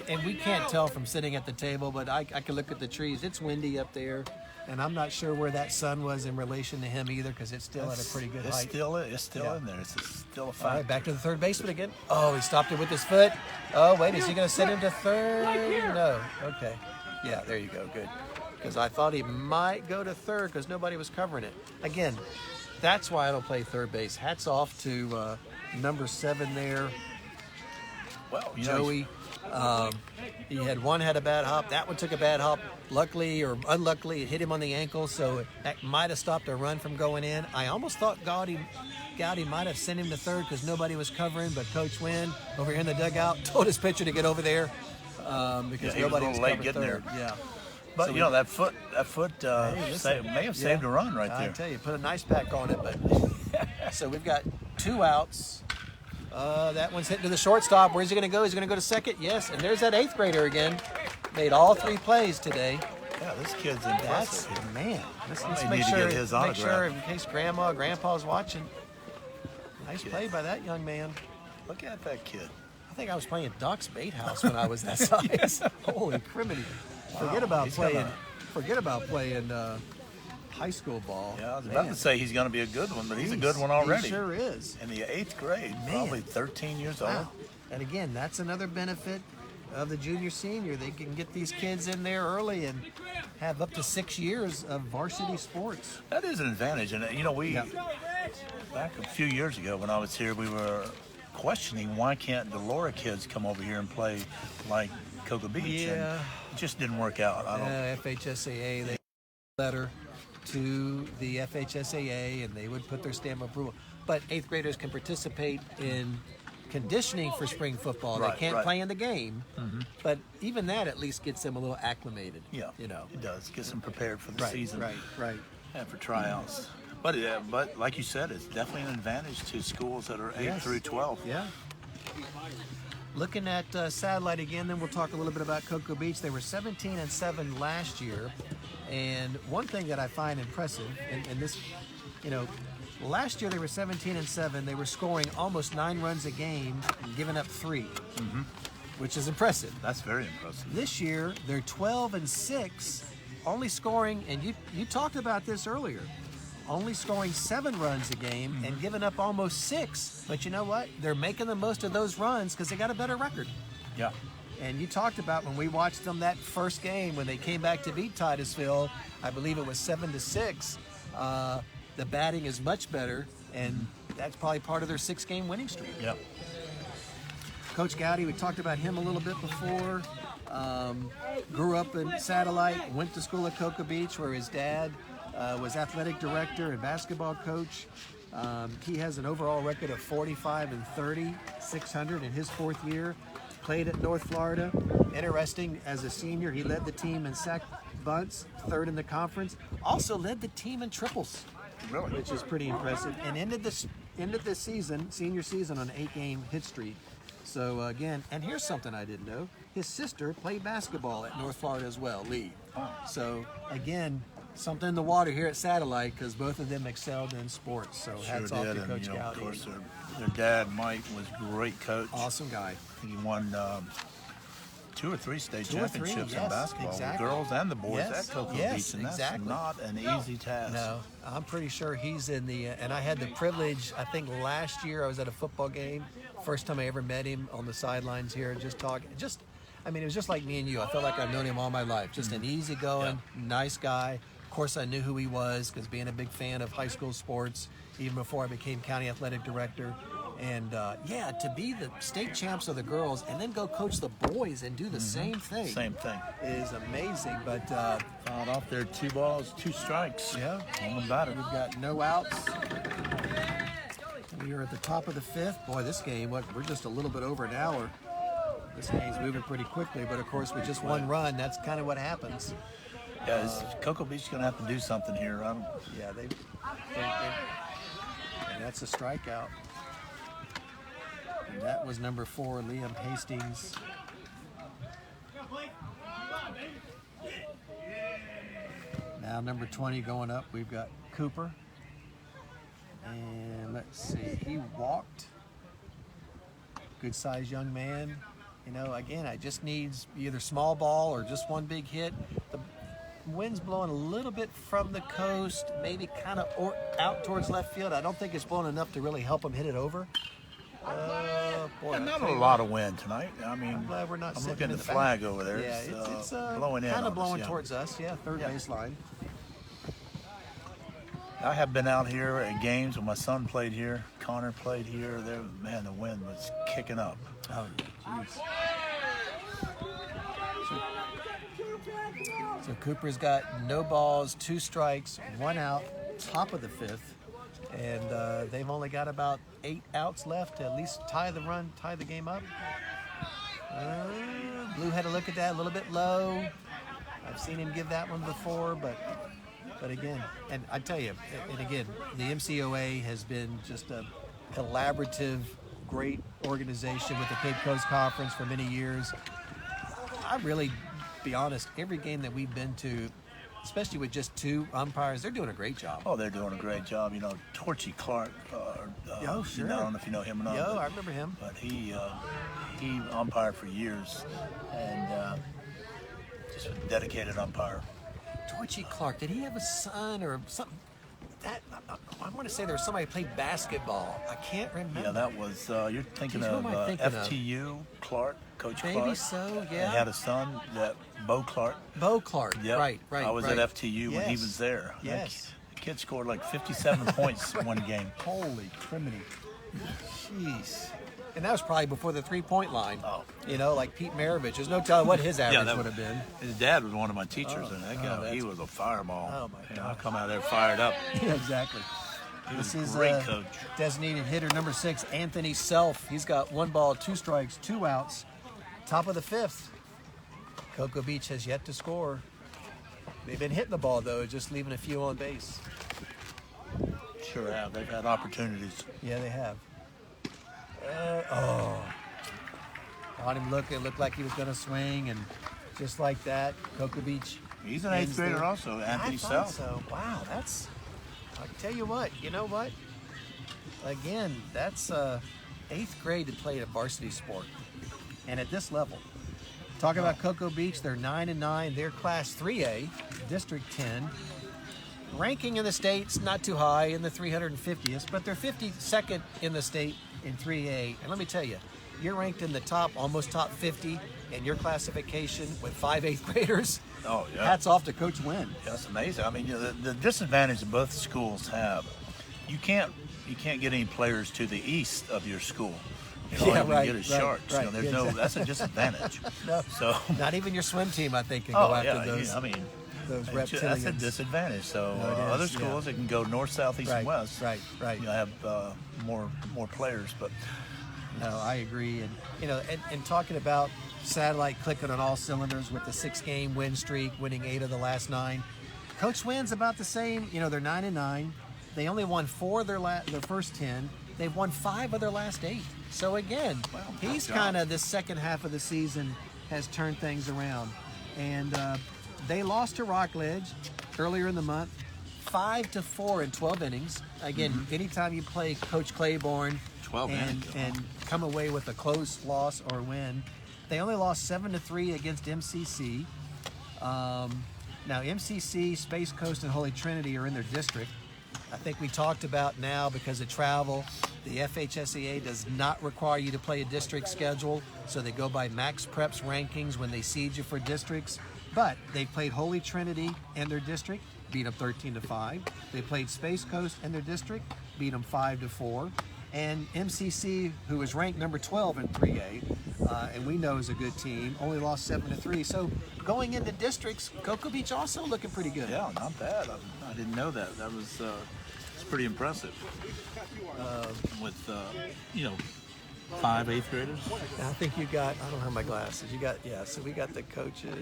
And we can't tell from sitting at the table, but I can look at the trees. It's windy up there, and I'm not sure where that sun was in relation to him either, because it's still at a pretty good height. It's still in there. It's still a fact. All right, back to the third baseman again. Oh, he stopped it with his foot. Oh, wait, is he going to send him to third? No. Okay. Yeah, there you go. Good. Because I thought he might go to third because nobody was covering it. Again, that's why I don't play third base. Hats off to number 7 there, Well, Joey. He had a bad hop. That one took a bad hop. Luckily or unluckily, it hit him on the ankle, so that might have stopped a run from going in. I almost thought Gaudy might have sent him to third because nobody was covering, but Coach Winn over here in the dugout told his pitcher to get over there because nobody was late covering getting third. there. Yeah. But So that foot may have saved a run right there. I tell you, put a nice pack on it. But so we've got 2 outs. That one's hitting to the shortstop. Where's he going to go? He's going to go to second. Yes, and there's that 8th grader again. Made all 3 plays today. Yeah, this kid's impressive. Let's Might make need to sure, get his autograph. in case Grandma or Grandpa's watching. Nice play by that young man. Look at that kid. I think I was playing Doc's Bait House when I was that size. Holy criminy! Forget about playing high school ball. Yeah, I was about to say he's going to be a good one, but he's a good one already. He sure is. In the 8th grade, probably 13 years old. Wow. And again, that's another benefit of the junior senior. They can get these kids in there early and have up to 6 years of varsity sports. That is an advantage. And, back a few years ago when I was here, we were questioning why can't the Laura kids come over here and play like Cocoa Beach. Yeah. And it just didn't work out. FHSAA, they letter to the FHSAA and they would put their stamp of approval. But 8th graders can participate in conditioning for spring football. They can't play in the game, but even that at least gets them a little acclimated. Yeah, it does. Gets them prepared for the season. Right. And for tryouts. But like you said, it's definitely an advantage to schools that are 8 through 12. Yeah. Looking at Satellite again, then we'll talk a little bit about Cocoa Beach. They were 17-7 last year, and one thing that I find impressive, and this, last year they were 17-7. They were scoring almost 9 runs a game and giving up 3, which is impressive. That's very impressive. This year they're 12-6, only scoring, and you talked about this earlier, only scoring 7 runs a game and giving up almost 6. But you know what? They're making the most of those runs because they got a better record. Yeah. And you talked about when we watched them that first game when they came back to beat Titusville, I believe it was 7-6. The batting is much better, and that's probably part of their 6-game winning streak. Yeah. Coach Gaudy, we talked about him a little bit before. Grew up in Satellite, went to school at Cocoa Beach where his dad was athletic director and basketball coach. He has an overall record of 45-30, 600 in his 4th year. Played at North Florida. Interesting, as a senior, he led the team in sack bunts, 3rd in the conference. Also led the team in triples, Really? which is pretty impressive. And ended the season, senior season, on an 8-game hit streak. So again, and here's something I didn't know: his sister played basketball at North Florida as well, Lee. So again, something in the water here at Satellite because both of them excelled in sports. So hats off to Coach Gaudy. Of course, their dad, Mike, was a great coach. Awesome guy. I think he won 2 or 3 state 2 or 3, championships yes, in basketball, exactly. the girls and the boys Yes, at Cocoa yes, Beach, and that's exactly. not an easy task. No, I'm pretty sure he's in the, and I had the privilege, I think last year I was at a football game, first time I ever met him on the sidelines here, just talking, it was just like me and you. I felt like I've known him all my life. Just an easygoing, nice guy. Of course, I knew who he was because being a big fan of high school sports, even before I became county athletic director. And to be the state champs of the girls and then go coach the boys and do the same thing. Same thing. Is amazing. But Fouled off there, 2 balls, 2 strikes. Yeah. On the batter. we've got no outs. We are at the top of the 5th. Boy, this game, we're just a little bit over an hour. This game's moving pretty quickly, but of course with just one run, that's kind of what happens. Yeah, Cocoa Beach is going to have to do something here. Yeah, they and that's a strikeout. And that was number 4, Liam Hastings. Now number 20 going up, we've got Cooper. And let's see, he walked. Good sized young man. You know, again, I just needs either small ball or just one big hit. The wind's blowing a little bit from the coast, maybe kind of out towards left field. I don't think it's blowing enough to really help him hit it over. Boy, not a lot of wind tonight. I mean, I'm glad we're not I'm sitting looking in at the the flag back. over there. Yeah, it's blowing in. kind of blowing us, towards us. Yeah, third baseline. I have been out here at games when my son played here. Connor played here. There, man, the wind was kicking up. Oh, jeez. So Cooper's got no balls, 2 strikes, 1 out, top of the 5th. And they've only got about 8 outs left to at least tie the game up. Blue had a look at that, a little bit low. I've seen him give that one before, but again, and I tell you, and again, the MCOA has been just a collaborative, great organization with the Cape Coast Conference for many years. I really, be honest, every game that we've been to, especially with just 2 umpires, they're doing a great job. Oh, they're doing a great job. You know, Torchy Clark. Oh, sure. You know, I don't know if you know him or not. I remember him. But he umpired for years, and just a dedicated umpire. Torchy Clark, did he have a son or something? I want to say there was somebody who played basketball. I can't remember. Yeah, that was, you're thinking Geez, who of am I thinking of? FTU Clark, Coach Maybe Clark. so, yeah. He had a son, Bo Clark. Bo Clark, Yep. right. I was right. at FTU when he Yes. was there. Yes. The kid scored like 57 points in one game. Holy criminy. Jeez. And that was probably before the 3-point line. Oh. You know, like Pete Maravich. There's no telling what his average that would have been. His dad was one of my teachers, and that guy, that's- he was a fireball. Oh, my You know, I God. come out there fired up. Yeah, exactly. was This is a great coach. Designated hitter number 6, Anthony Self. He's got 1 ball, 2 strikes, 2 outs. Top of the 5th. Cocoa Beach has yet to score. They've been hitting the ball, though, just leaving a few on base. Sure have. They've had opportunities. Yeah, they have. Got him looking. It looked like he was going to swing, and just like that, Cocoa Beach. He's an 8th ends grader there. also, Anthony I thought Self. so. Wow, that's. I'll tell you what. You know what? Again, that's 8th grade to play a varsity sport, and at this level. Talk about Cocoa Beach. They're 9-9. They're Class 3A, District 10. Ranking in the state's not too high, in the 350th, but they're 52nd in the state in 3A. And let me tell you, you're ranked in the almost top 50 in your classification with 5 8th graders. Oh, yeah. Hats off to Coach Winn. That's amazing. I mean, you know, the disadvantage that both schools have, you can't get any players to the east of your school. You know, all you can get is Sharks. right. You know, there's Yeah, that's a disadvantage. No, So, not even your swim team, I think, can go after those. I mean, those that's a reptilians. disadvantage. So No, it is, other schools, they can go north, south, east, and west. Right. You know, have more players, but No, I agree. And you know, and talking about Satellite clicking on all cylinders with the 6-game win streak, winning 8 of the last 9. Coach Winn's about the same. You know, they're 9-9. They only won 4 of their first 10. They've won 5 of their last 8. So again, he's kind of the second half of the season has turned things around. And they lost to Rockledge earlier in the month, 5-4 in 12 innings. Again, anytime you play Coach Claiborne 12 and come away with a close loss or win, they only lost 7-3 against MCC. Now MCC, Space Coast, and Holy Trinity are in their district. I think we talked about now because of travel, the FHSEA does not require you to play a district schedule, so they go by Max Preps rankings when they seed you for districts. But they played Holy Trinity and their district, beat them 13-5. They played Space Coast and their district, beat them 5-4. And MCC, who is ranked number 12 in 3A, and we know is a good team, only lost 7-3. So going into districts, Cocoa Beach also looking pretty good. yeah, not bad. I didn't know that. That was pretty impressive. With 5 8th graders. I think you got, I don't have my glasses. You got, yeah, so we got the coaches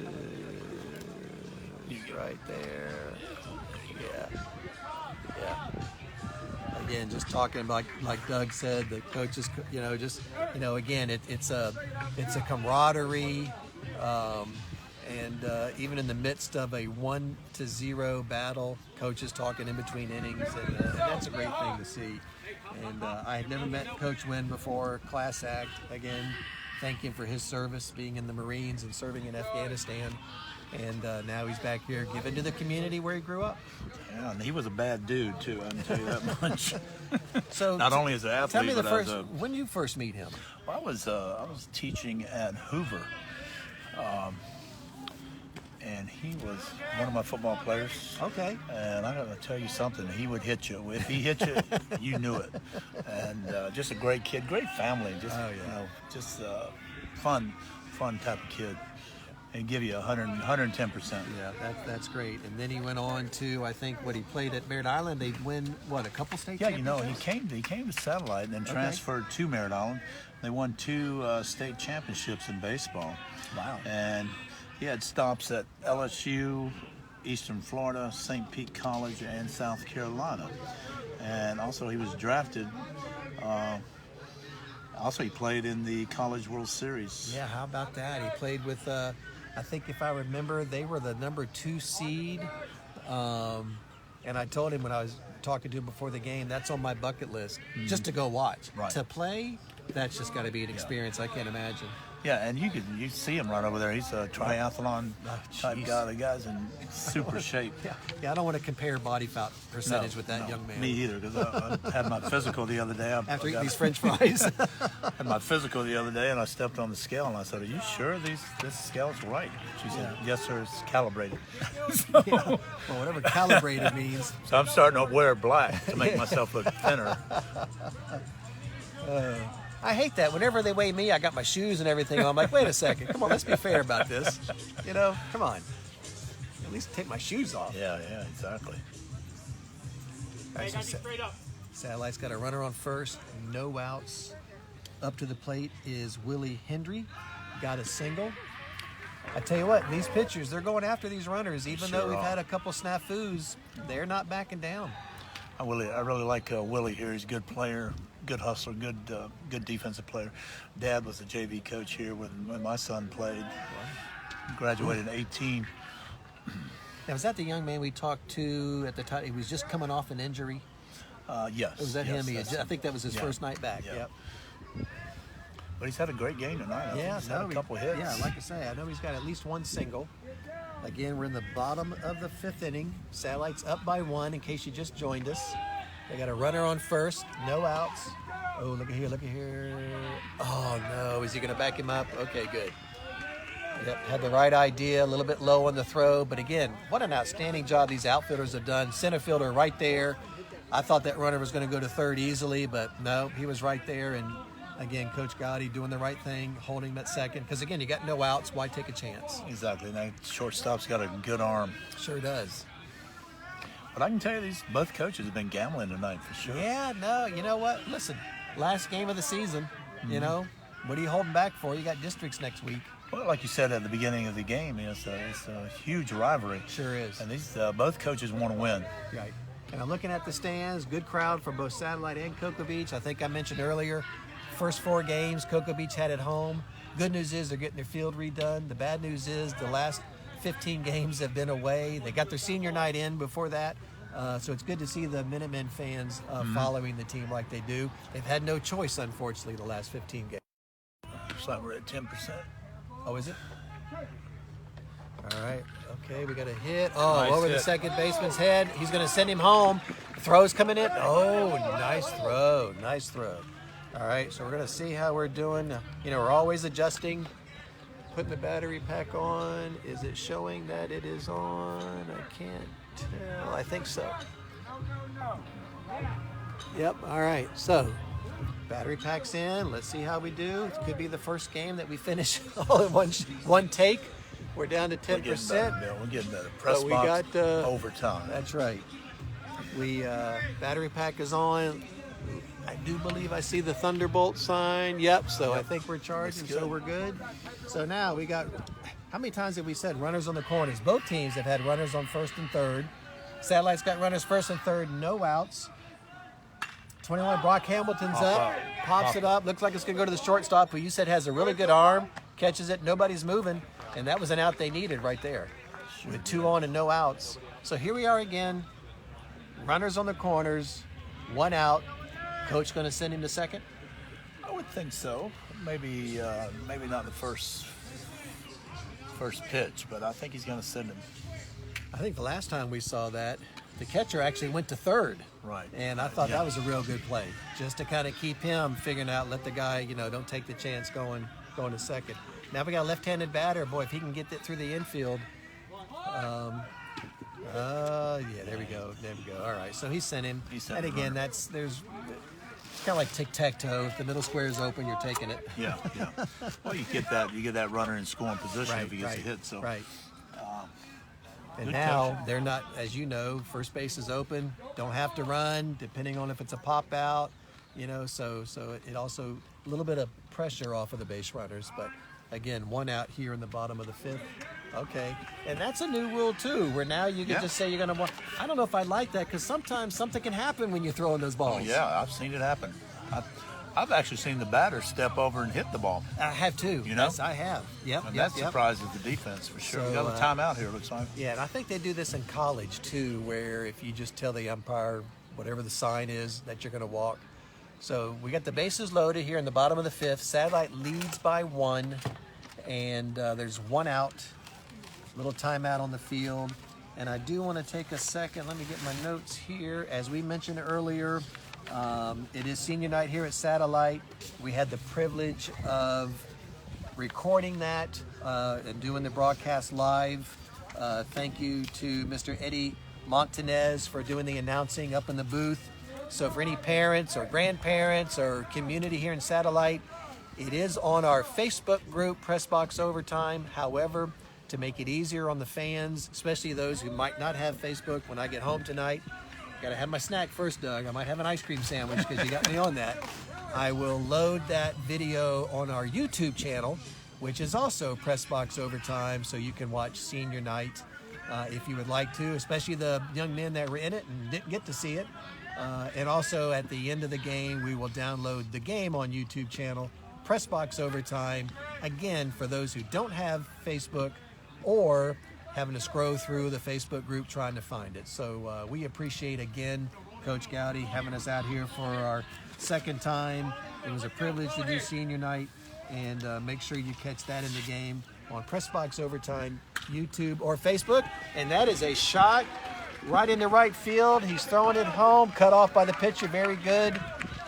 right there. Yeah. Again, just talking about, like Doug said, the coaches, again, it's a camaraderie. And even in the midst of a 1-0 battle, coaches talking in between innings, and that's a great thing to see. And I had never met Coach Winn before. Class act. Again, thank him for his service, being in the Marines and serving in Afghanistan. And now he's back here giving to the community where he grew up. Yeah, and he was a bad dude too. I can tell you that much. So not only as an athlete, tell me but first, as a. when you first meet him. Well, I was teaching at Hoover. And he was one of my football players. Okay. And I gotta tell you something, he would hit you. If he hit you, you knew it. And just a great kid, great family. Just fun type of kid. And give you 110%. Yeah, that's great. And then he went on to, I think, he played at Merritt Island. They'd win, a couple state championships? He came to Satellite and then transferred to Merritt Island. They won 2 state championships in baseball. Wow. And he had stops at LSU, Eastern Florida, St. Pete College, and South Carolina. And also he was drafted. Also, he played in the College World Series. Yeah, how about that? He played with, I think if I remember, they were the number 2 seed. And I told him when I was talking to him before the game, that's on my bucket list, just to go watch. Right. To play, that's just got to be an experience I can't imagine. Yeah, and you see him right over there. He's a triathlon type guy. The guy's in super shape. Yeah, I don't want to compare body fat percentage with that young man. Me either, because I had my physical the other day. After eating these French fries. Had my physical the other day, and I stepped on the scale, and I said, "Are you sure this scale's right?" She said, "Yes, sir. It's calibrated." Well, whatever calibrated means. So I'm starting to wear black to make myself look thinner. I hate that. Whenever they weigh me, I got my shoes and everything on. I'm like, wait a second. Come on, let's be fair about this. Come on. At least take my shoes off. Yeah, exactly. Satellite's got a runner on first, no outs. Up to the plate is Willie Hendry. Got a single. I tell you what, these pitchers, they're going after these runners. Even though we've had a couple snafus, they're not backing down. I really like Willie here. He's a good player, good hustler, good defensive player. Dad was a JV coach here when my son played. Graduated in 18. Now, was that the young man we talked to at the time? He was just coming off an injury. Yes. Was that him? I think that was his first night back. Yeah. Yep. But he's had a great game tonight. He's had a couple hits. Yeah, like I say, I know he's got at least one single. Again, we're in the bottom of the 5th inning. Satellite's up by 1 in case you just joined us. They got a runner on first, no outs. Oh, look at here. Oh, no. Is he going to back him up? Okay, good. Yep, had the right idea, a little bit low on the throw. But again, what an outstanding job these outfielders have done. Center fielder right there. I thought that runner was going to go to third easily, but no, he was right there. And again, Coach Gaudy doing the right thing, holding him at second. Because again, you got no outs. Why take a chance? Exactly. And that shortstop's got a good arm. Sure does. But I can tell you, both coaches have been gambling tonight for sure. Yeah, no, you know what? Listen, last game of the season, what are you holding back for? You got districts next week. Well, like you said at the beginning of the game, it's a huge rivalry. Sure is. And these both coaches want to win. Right. And I'm looking at the stands, good crowd for both Satellite and Cocoa Beach. I think I mentioned earlier, first 4 games, Cocoa Beach had at home. Good news is they're getting their field redone. The bad news is the last 15 games have been away. They got their senior night in before that. So it's good to see the Minutemen fans following the team like they do. They've had no choice, unfortunately, the last 15 games. Looks like we're at 10%. Oh, is it? All right. Okay, we got a hit. Oh, nice over hit. the second baseman's head. He's going to send him home. Throw's coming in. Oh, nice throw. Nice throw. All right, so we're going to see how we're doing. We're always adjusting, putting the battery pack on. Is it showing that it is on? I can't tell. I think so. Yep, all right. So, battery pack's in. Let's see how we do. It could be the first game that we finish all in one take. We're down to 10%. We're getting better. Press But we box got overtime. That's right. We battery pack is on. I do believe I see the Thunderbolt sign. Yep. So I think we're charging, so we're good. So now we got. How many times have we said runners on the corners? Both teams have had runners on first and third. Satellite's got runners first and third, no outs. 21, Brock Hamilton's up, pops it up. Looks like it's going to go to the shortstop, who you said has a really good arm. Catches it, nobody's moving. And that was an out they needed right there with 2 on and no outs. So here we are again. Runners on the corners, 1 out. Coach going to send him to second? I would think so. Maybe not the first pitch, but I think he's going to send him. I think the last time we saw that, the catcher actually went to third. Right. And I thought that was a real good play, just to kind of keep him figuring out, let the guy, don't take the chance going to second. Now we got a left-handed batter. Boy, if he can get it through the infield. There we go. All right, so he sent him. And again, it's kind of like tic-tac-toe. If the middle square is open, you're taking it. Yeah. Well, you get that runner in scoring position if he gets a hit. So. Right. And now they're not, as you know, first base is open. Don't have to run, depending on if it's a pop out. So it also a little bit of pressure off of the base runners. But again, 1 out here in the bottom of the 5th. Okay, and that's a new rule too, where now you can just say you're going to want. I don't know if I like that, because sometimes something can happen when you're throwing those balls. Oh, yeah, I've seen it happen. I've actually seen the batter step over and hit the ball. I have too. Yes, I have. Yep. And that surprises the defense for sure. We got a timeout here, looks like. Yeah, and I think they do this in college too, where if you just tell the umpire whatever the sign is that you're going to walk. So we got the bases loaded here in the bottom of the 5th. Satellite leads by 1, and there's 1 out. Little timeout on the field. And I do want to take a second. Let me get my notes here. As we mentioned earlier, it is senior night here at Satellite. We had the privilege of recording that and doing the broadcast live. Thank you to Mr. Eddie Montanez for doing the announcing up in the booth. So for any parents or grandparents or community here in Satellite, it is on our Facebook group, Pressbox Overtime. However, to make it easier on the fans, especially those who might not have Facebook, when I get home tonight, gotta have my snack first, Doug. I might have an ice cream sandwich because you got me on that. I will load that video on our YouTube channel, which is also Pressbox Overtime, so you can watch senior night if you would like to, especially the young men that were in it and didn't get to see it. And also at the end of the game, we will download the game on YouTube channel, Pressbox Overtime. Again, for those who don't have Facebook or having to scroll through the Facebook group trying to find it. So we appreciate, again, Coach Gaudy having us out here for our 2nd time. It was a privilege to do senior night, and make sure you catch that in the game on Pressbox Overtime, YouTube, or Facebook. And that is a shot right into right field. He's throwing it home, cut off by the pitcher. Very good.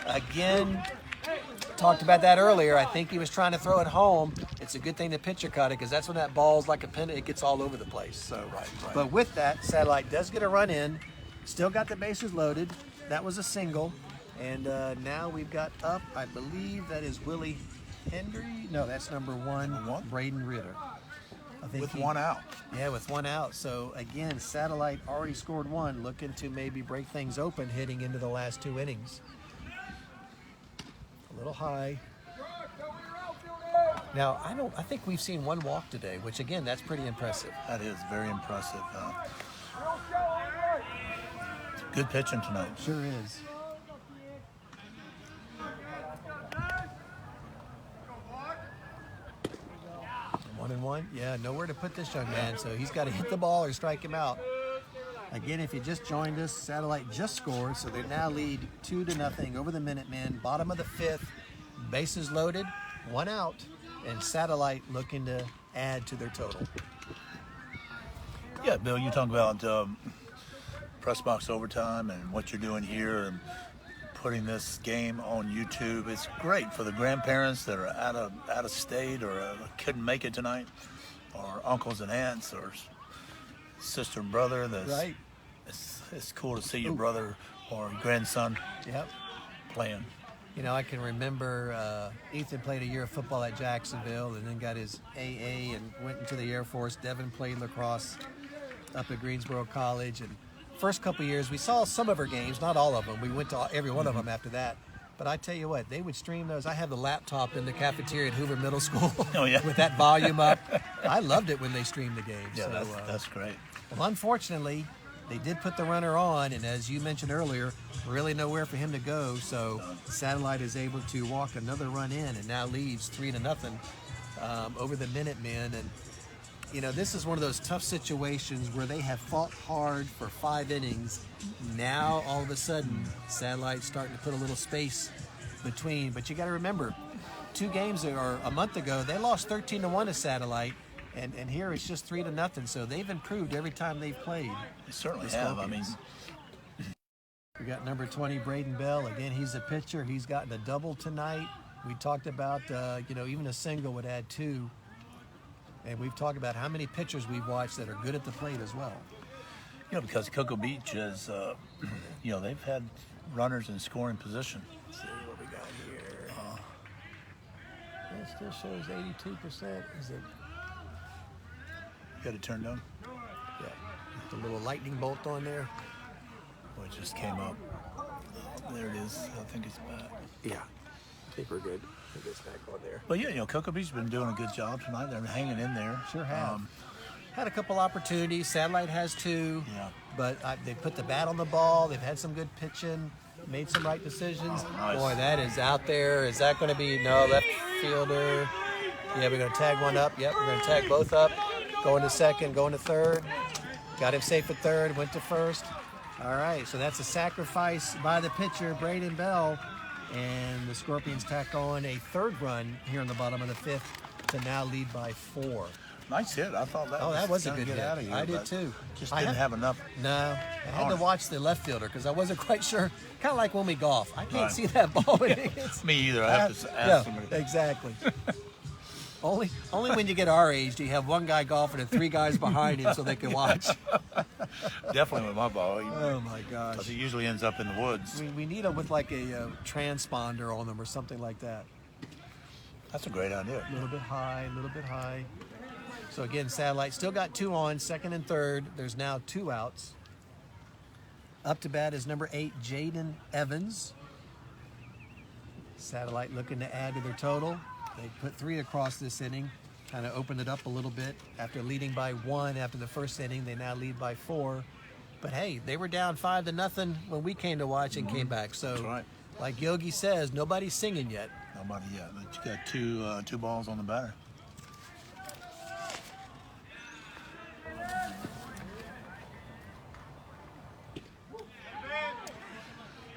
Again, talked about that earlier. I think he was trying to throw it home. It's a good thing the pitcher caught it, because that's when that ball's like a pin. It gets all over the place. So, But with that, Satellite does get a run in. Still got the bases loaded. That was a single. And now we've got up, I believe that is Willie Hendry. No, that's number 1, Braden Ritter. I think with 1 out. Yeah, with 1 out. So again, Satellite already scored 1, looking to maybe break things open heading into the last 2 innings. A little high. Now, I think we've seen 1 walk today, which again, that's pretty impressive. That is very impressive. Good pitching tonight. Sure is. 1-1. Yeah, nowhere to put this young man, so he's got to hit the ball or strike him out. Again, if you just joined us, Satellite just scored, so they now lead 2-0 over the Minutemen. Bottom of the 5th, bases loaded, 1 out, and Satellite looking to add to their total. Yeah, Bill, you talk about Pressbox Overtime and what you're doing here and putting this game on YouTube. It's great for the grandparents that are out of state or couldn't make it tonight, or uncles and aunts, or sister and brother. Right. It's cool to see your brother or grandson playing. You know, I can remember Ethan played a year of football at Jacksonville and then got his AA and went into the Air Force. Devin played lacrosse up at Greensboro College, and first couple of years, we saw some of her games, not all of them. We went to every one of them after that. But I tell you what, they would stream those. I have the laptop in the cafeteria at Hoover Middle School with that volume up. I loved it when they streamed the games. Yeah, so, that's great. Well, unfortunately, they did put the runner on, and as you mentioned earlier, really nowhere for him to go. So Satellite is able to walk another run in and now leads 3-0 over the Minutemen. And you know, this is one of those tough situations where they have fought hard for 5 innings. Now, all of a sudden, Satellite's starting to put a little space between. But you got to remember, 2 games or a month ago, they lost 13-1 to Satellite, and here it's just 3-0. So they've improved every time they've played. They certainly have. I mean, we got number 20, Braden Bell. Again, he's a pitcher. He's gotten a double tonight. We talked about, you know, even a single would add 2. And we've talked about how many pitchers we've watched that are good at the plate as well. you know, because Cocoa Beach is, you know, they've had runners in scoring position. Let's see what we got here. It still shows 82%. Is it? Got it turned on? Yeah. The little lightning bolt on there. Oh, it just came up. There it is. I think it's back. Yeah. I think we're good. I think it's back on there. But yeah, you know, Cocoa Beach's been doing a good job tonight. They're hanging in there. Sure have. Had a couple opportunities. Satellite has 2. Yeah. But they put the bat on the ball. They've had some good pitching. Made some right decisions. Oh, nice. Boy, that is out there. Is that going to be no left fielder? Yeah, we're going to tag one up. Yep, we're going to tag both up. Going to second, going to third. Got him safe at third. Went to first. All right, so that's a sacrifice by the pitcher, Braden Bell. And the Scorpions tack on a 3rd run here in the bottom of the 5th to now lead by 4. Nice hit. I thought that. Oh, that was a good get hit. Out of here, I did too. Just didn't have enough. No, I had to watch the left fielder because I wasn't quite sure. Kind of like when we golf. I can't Right. see that ball when it hits. Me either. I have to ask somebody. Exactly. Only when you get our age do you have one guy golfing and 3 guys behind him so they can watch. Definitely with my ball. Oh my gosh. Because he usually ends up in the woods. We need them with like a transponder on them or something like that. That's a great idea. A little bit high, a little bit high. So again, Satellite still got 2 on, 2nd and 3rd. There's now 2 outs. Up to bat is number 8, Jaden Evans. Satellite looking to add to their total. They put 3 across this inning, kind of opened it up a little bit. After leading by 1 after the first inning, they now lead by 4. But hey, they were down 5-0 when we came to watch and came back. So, That's right. like Yogi says, nobody's singing yet. Nobody yet. But you got two balls on the batter.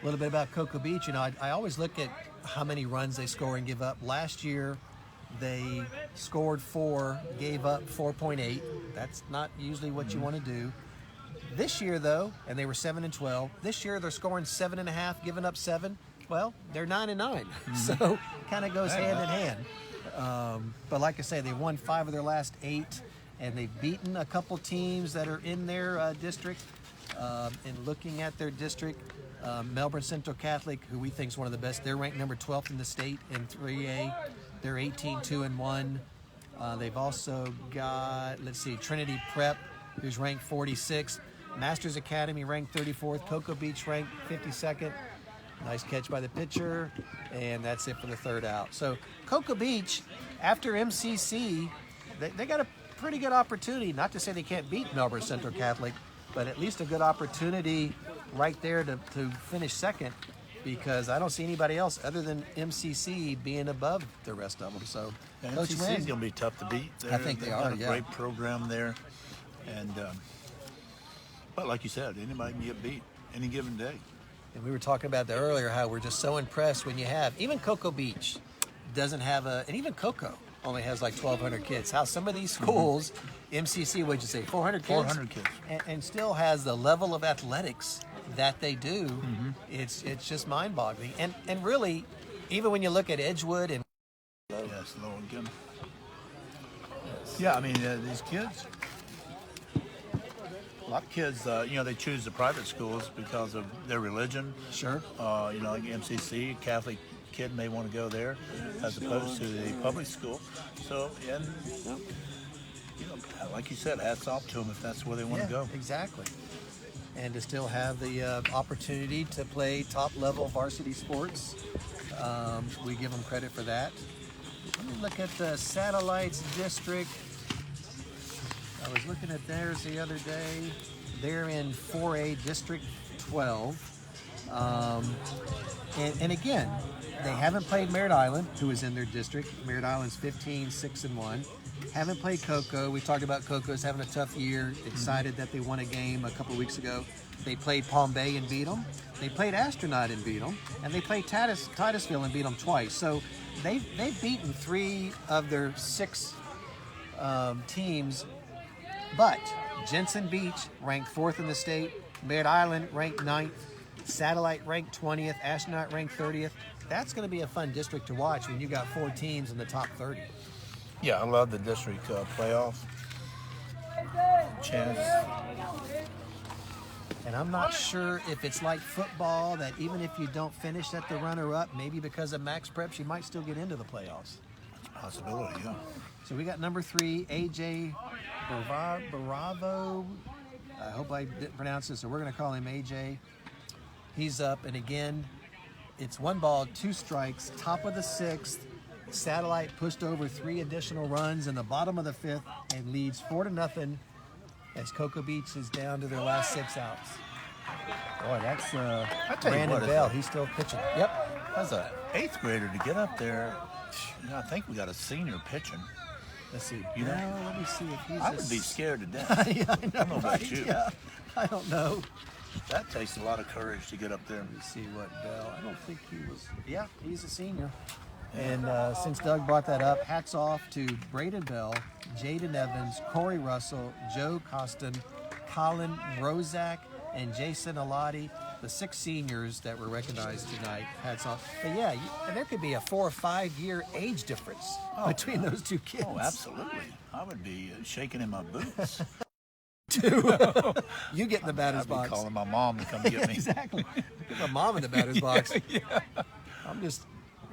A little bit about Cocoa Beach. You know, I always look at how many runs they score and give up. Last year, they scored 4, gave up 4.8. That's not usually what you want to do. This year, though, and they were 7-12. This year, they're scoring 7.5, giving up 7. Well, they're 9-9, so kind of goes hand in hand. But like I say, they won 5 of their last 8, and they've beaten a couple teams that are in their district. And looking at their district, Melbourne Central Catholic, who we think is one of the best, they're ranked number 12th in the state in 3A. They're 18-2-1. They've also got, Trinity Prep, who's ranked 46th. Masters Academy ranked 34th. Cocoa Beach ranked 52nd. Nice catch by the pitcher, and that's it for the 3rd out. So Cocoa Beach, after MCC, they got a pretty good opportunity. Not to say they can't beat Melbourne Central Catholic, but at least a good opportunity right there to finish 2nd, because I don't see anybody else other than MCC being above the rest of them. So Coach MCC Winn, is going to be tough to beat. I think they They've are, got a yeah. great program there. And but like you said, anybody can get beat any given day. and we were talking about that earlier, how we're just so impressed when you have, even Cocoa Beach doesn't have and even Cocoa only has like 1,200 kids. How some of these schools, MCC, what'd you say, 400 kids? 400 kids. And still has the level of athletics that they do. It's just mind-boggling. And really, even when you look at Edgewood and Yes, Lord, good. Yeah, I mean, these kids, a lot of kids, you know, they choose the private schools because of their religion. sure, You know, like MCC, Catholic kid may want to go there as opposed to the public school. So, and, you know, like you said, hats off to them if that's where they want to go. exactly. and to still have the opportunity to play top-level varsity sports. We give them credit for that. Let me look at the Satellites District. I was looking at theirs the other day. They're in 4A District 12. And again, they haven't played Merritt Island, who is in their district. Merritt Island's 15-6-1. Haven't played Cocoa. We talked about Cocoa's having a tough year. Excited that they won a game a couple of weeks ago. They played Palm Bay and beat them. They played Astronaut and beat them. And they played Titusville and beat them twice. So they've beaten 3 of their 6 teams. But Jensen Beach ranked 4th in the state. Merritt Island ranked 9th. Satellite ranked 20th. Astronaut ranked 30th. That's going to be a fun district to watch when you got 4 teams in the top 30. Yeah, I love the district playoff. Chance. And I'm not sure if it's like football that even if you don't finish at the runner-up, maybe because of max preps, you might still get into the playoffs. That's a possibility, yeah. So we got number 3, AJ Bravo. I hope I didn't pronounce this, so we're going to call him AJ. He's up, and again, it's 1 ball, 2 strikes, top of the 6th. Satellite pushed over 3 additional runs in the bottom of the 5th and leads 4-0 as Cocoa Beach is down to their last 6 outs. Boy, that's Brandon Bell. He's still pitching. Yep. That's an 8th grader to get up there. I think we got a senior pitching. Let's see. Know, let me see if he's. I would be scared to death. Yeah, I don't know about you. Yeah, I don't know. That takes a lot of courage to get up there. Let me see what Bell. I don't think he was. Yeah, he's a senior. And since Doug brought that up, hats off to Braden Bell, Jaden Evans, Corey Russell, Joe Costin, Colin Rozak, and Jason Alati, the 6 seniors that were recognized tonight. Hats off. But yeah, and there could be a 4 or 5 year age difference between those 2 kids. Oh, absolutely. I would be shaking in my boots. You get in the batter's I'd box. be calling my mom to come get me. Exactly. Get my mom in the batter's box. Yeah. I'm just,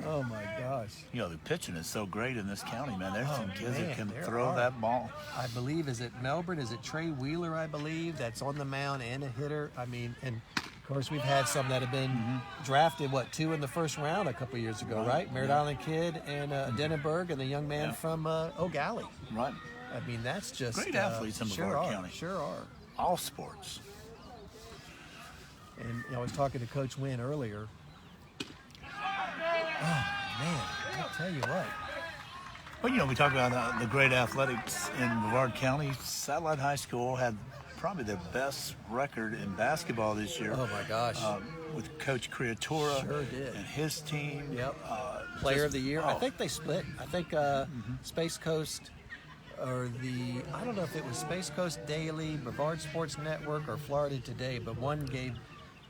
oh my gosh. You know, the pitching is so great in this county, man. There's some kids man, that can there throw are. that ball. I believe, is it Melbourne? Is it Trey Wheeler, I believe, that's on the mound and a hitter? I mean, and of course, we've had some that have been drafted, 2 in the first round a couple of years ago, right? Merritt Island kid and Denenberg and the young man from Oak Alley. Right. I mean, that's just Great athletes in Brevard County. Sure are. All sports. And I was talking to Coach Winn earlier. Oh, man, I'll tell you what. Well, you know, we talk about the great athletics in Brevard County. Satellite High School had probably their best record in basketball this year. Oh, my gosh. With Coach Creatura Sure did. and his team. Yep. Player of the year. I think they split. I think Space Coast or I don't know if it was Space Coast Daily, Brevard Sports Network, or Florida Today, but one gave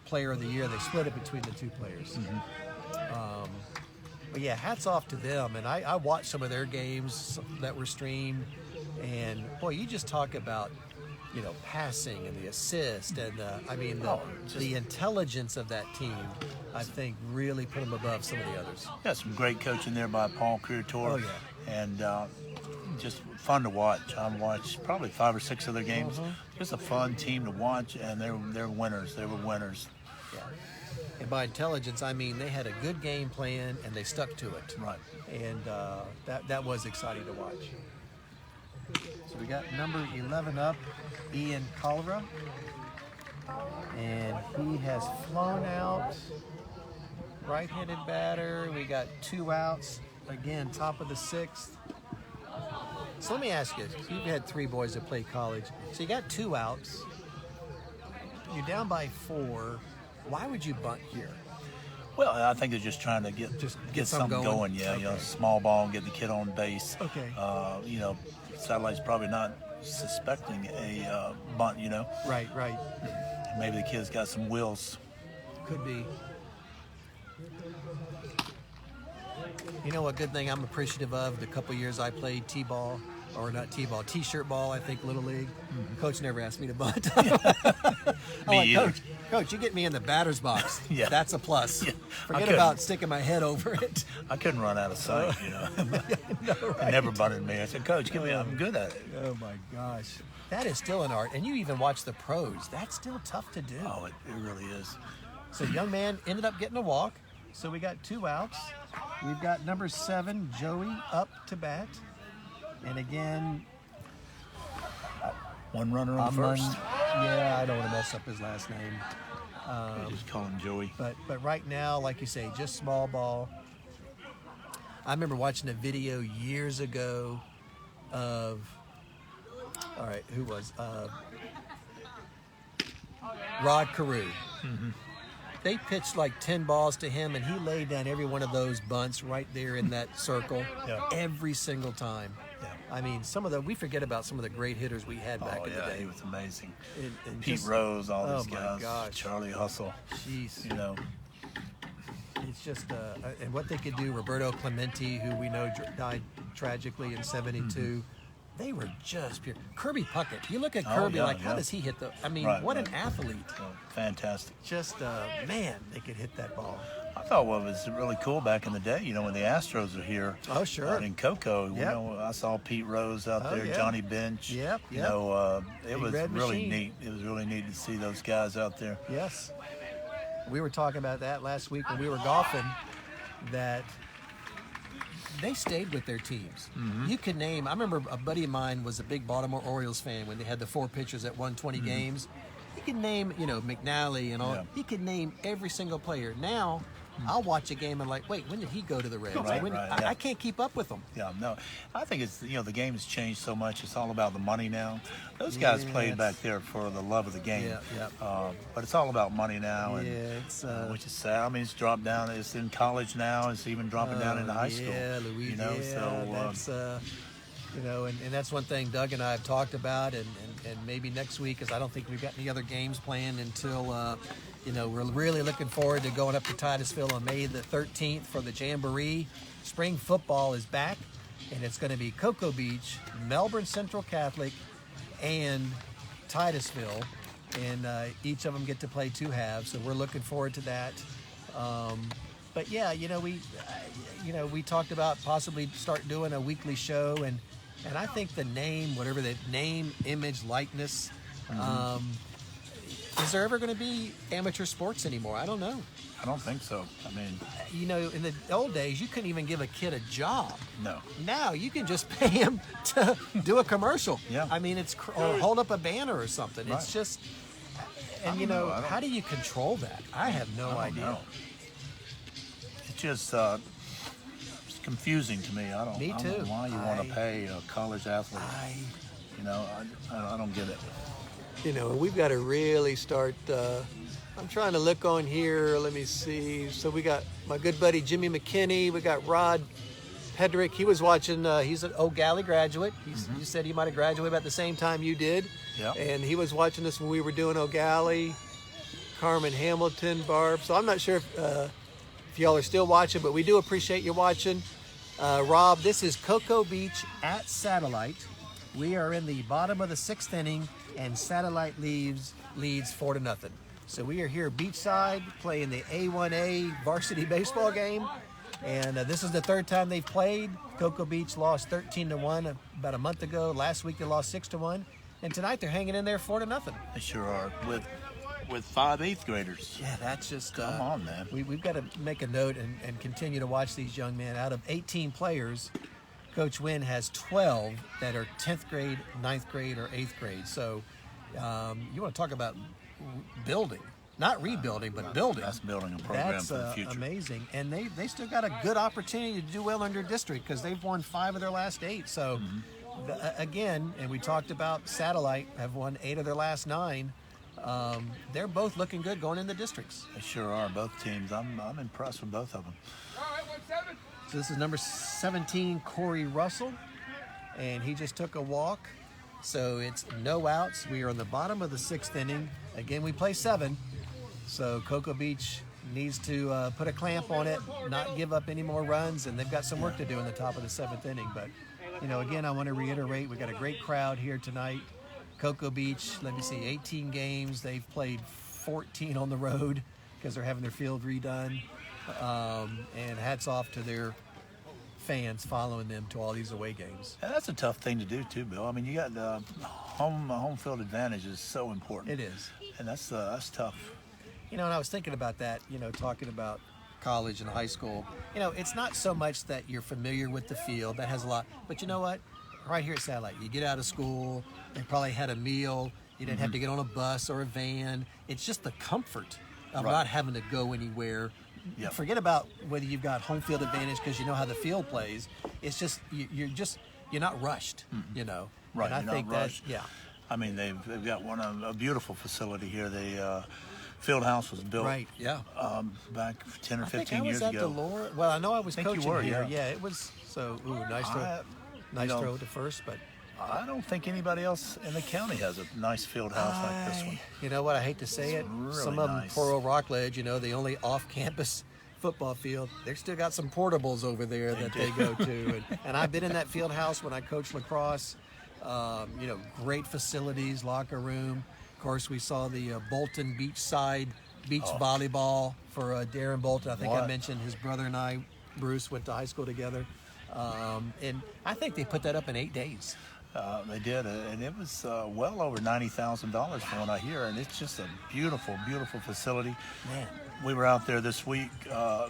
Player of the Year. They split it between the 2 players. But yeah, hats off to them. And I watched some of their games that were streamed, and boy, you just talk about, you know, passing and the assist and the intelligence of that team, I think really put them above some of the others. Yeah, some great coaching there by Paul Creatora. Oh, yeah. And just fun to watch. I watched probably 5 or 6 of their games. Just a fun team to watch, and they're winners. They were winners. Yeah. And by intelligence, I mean they had a good game plan and they stuck to it. Right. And that was exciting to watch. So we got number 11 up, Ian Calvera. And he has flown out. Right-handed batter. We got 2 outs. Again, top of the 6th. So let me ask you, you've had 3 boys that played college. So you got 2 outs. You're down by 4. Why would you bunt here? Well, I think they're just trying to get something going. Yeah, okay. You know, small ball and get the kid on base. Okay. You know, Satellite's probably not suspecting a bunt. You know. Right. Maybe the kid's got some wheels. Could be. You know, a good thing I'm appreciative of the couple years I played T-ball or not T-ball, T-shirt ball, I think, Little League. Coach never asked me to bunt. I'm like, either. Coach, you get me in the batter's box. Yeah. That's a plus. Yeah. Forget about sticking my head over it. I couldn't run out of sight, you know. No, He never bunted me. I said, Coach, give me. I'm good at it. Oh my gosh. That is still an art. And you even watch the pros. That's still tough to do. Oh, it really is. So young man ended up getting a walk. So we got 2 outs. We've got number 7, Joey, up to bat. And again, One runner on first. Yeah, I don't want to mess up his last name. I just call him Joey. But right now, like you say, just small ball. I remember watching a video years ago of, all right, who was? Rod Carew. They pitched like 10 balls to him, and he laid down every one of those bunts right there in that circle every single time. Yeah. I mean, we forget about some of the great hitters we had back in the day. He was amazing. And Pete just- Rose, all oh these my guys. gosh. Charlie Hustle. Jeez. You know. It's just, and what they could do, Roberto Clemente, who we know died tragically in 72, they were just pure. Kirby Puckett, you look at Kirby, how does he hit the, what an athlete. Oh, fantastic. Just, man, they could hit that ball. I thought what was really cool back in the day, you know, when the Astros were here. Oh, sure. In Cocoa, you Yep. know, I saw Pete Rose out there, yeah. Johnny Bench. Yep, You yep. know, it Big was red really machine. neat. It was really neat to see those guys out there. Yes. We were talking about that last week when we were golfing, that they stayed with their teams. You could name, I remember a buddy of mine was a big Baltimore Orioles fan when they had the 4 pitchers at 120 games. He could name, you know, McNally and all. Yeah. He could name every single player. Now, I'll watch a game and like, wait, when did he go to the Reds? Right, When- right, I yeah. can't keep up with them. Yeah, no. I think it's, you know, the game has changed so much. It's all about the money now. Those guys played back there for the love of the game. Yeah. But it's all about money now. And, It's which is sad. I mean, it's dropped down. It's in college now. It's even dropping down into high school. Yeah, Louisiana. You know, so that's, you know, and that's one thing Doug and I have talked about, and maybe next week, because I don't think we've got any other games planned until, you know, we're really looking forward to going up to Titusville on May the 13th for the Jamboree. Spring football is back, and it's going to be Cocoa Beach, Melbourne Central Catholic, and Titusville, and each of them get to play 2 halves, so we're looking forward to that. But yeah, you know, we talked about possibly start doing a weekly show, and I think the name, whatever the name, image, likeness, is there ever going to be amateur sports anymore? I don't know. I don't think so. I mean, You know, in the old days, you couldn't even give a kid a job. no. Now you can just pay him to do a commercial. Yeah. I mean, or hold up a banner or something. Right. It's just, I and you don't know, know. I don't- how do you control that? I have no I don't idea. know. It's just it's confusing to me. I don't Me I don't know too. why you want to pay a college athlete. You know, I don't get it. You know, we've got to really start. I'm trying to look on here. Let me see. So we got my good buddy Jimmy McKinney. We got Rod Pedrick. He was watching. He's an O'Galley graduate. You said he might have graduated about the same time you did. Yeah. And he was watching us when we were doing O'Galley. Carmen Hamilton, Barb. So I'm not sure if y'all are still watching, but we do appreciate you watching. Rob, this is Cocoa Beach at Satellite. We are in the bottom of the 6th inning, and Satellite leads 4-0. So we are here beachside playing the A1A varsity baseball game, and this is the 3rd time they've played. Cocoa Beach lost 13-1 about a month ago. Last week they lost 6-1, and tonight they're hanging in there 4-0. They sure are. With 5 8th graders. Yeah, that's just Come on, man. We've got to make a note and continue to watch these young men. Out of 18 players, Coach Winn has 12 that are 10th grade, 9th grade, or 8th grade. So you want to talk about building, not rebuilding, but building. That's building a program That's for the future. amazing. And they still got a good opportunity to do well in their district because they've won 5 of their last 8. So again, and we talked about Satellite have won 8 of their last 9. They're both looking good going in the districts. They sure are, both teams. I'm impressed with both of them. So this is number 17, Corey Russell, and he just took a walk. So it's no outs. We are in the bottom of the 6th inning. Again, we play 7. So Cocoa Beach needs to put a clamp on it, not give up any more runs, and they've got some work to do in the top of the 7th inning. But again, I want to reiterate, we got a great crowd here tonight. Cocoa Beach, let me see, 18 games. They've played 14 on the road because they're having their field redone. And hats off to their fans following them to all these away games. And that's a tough thing to do too, Bill. I mean, you got the home field advantage is so important. It is. And that's tough. And I was thinking about that, talking about college and high school. It's not so much that you're familiar with the field. That has a lot. But you know what? Right here at Satellite, you get out of school, they probably had a meal, you didn't have to get on a bus or a van. It's just the comfort of not having to go anywhere. Yep. Forget about whether you've got home field advantage because you know how the field plays. It's just you're not rushed, Right, And I you're think not rushed. that, I mean, they've got a beautiful facility here. The field house was built back 10 or 15 years ago. Delora. Well, I know I was think you coaching were, here. yeah. It was so. Nice throw. Nice throw to first, but I don't think anybody else in the county has a nice field house like this one. You know what? I hate to say it. Really Some of them, nice. poor old Rockledge, the only off-campus football field. They've still got some portables over there that they go to. And I've been in that field house when I coached lacrosse. Great facilities, locker room. Of course, we saw the Bolton beach volleyball for Darren Bolton. I think I mentioned his brother and I, Bruce, went to high school together. And I think they put that up in 8 days. They did, and it was well over $90,000 from what I hear, and it's just a beautiful, beautiful facility. Man. We were out there this week. My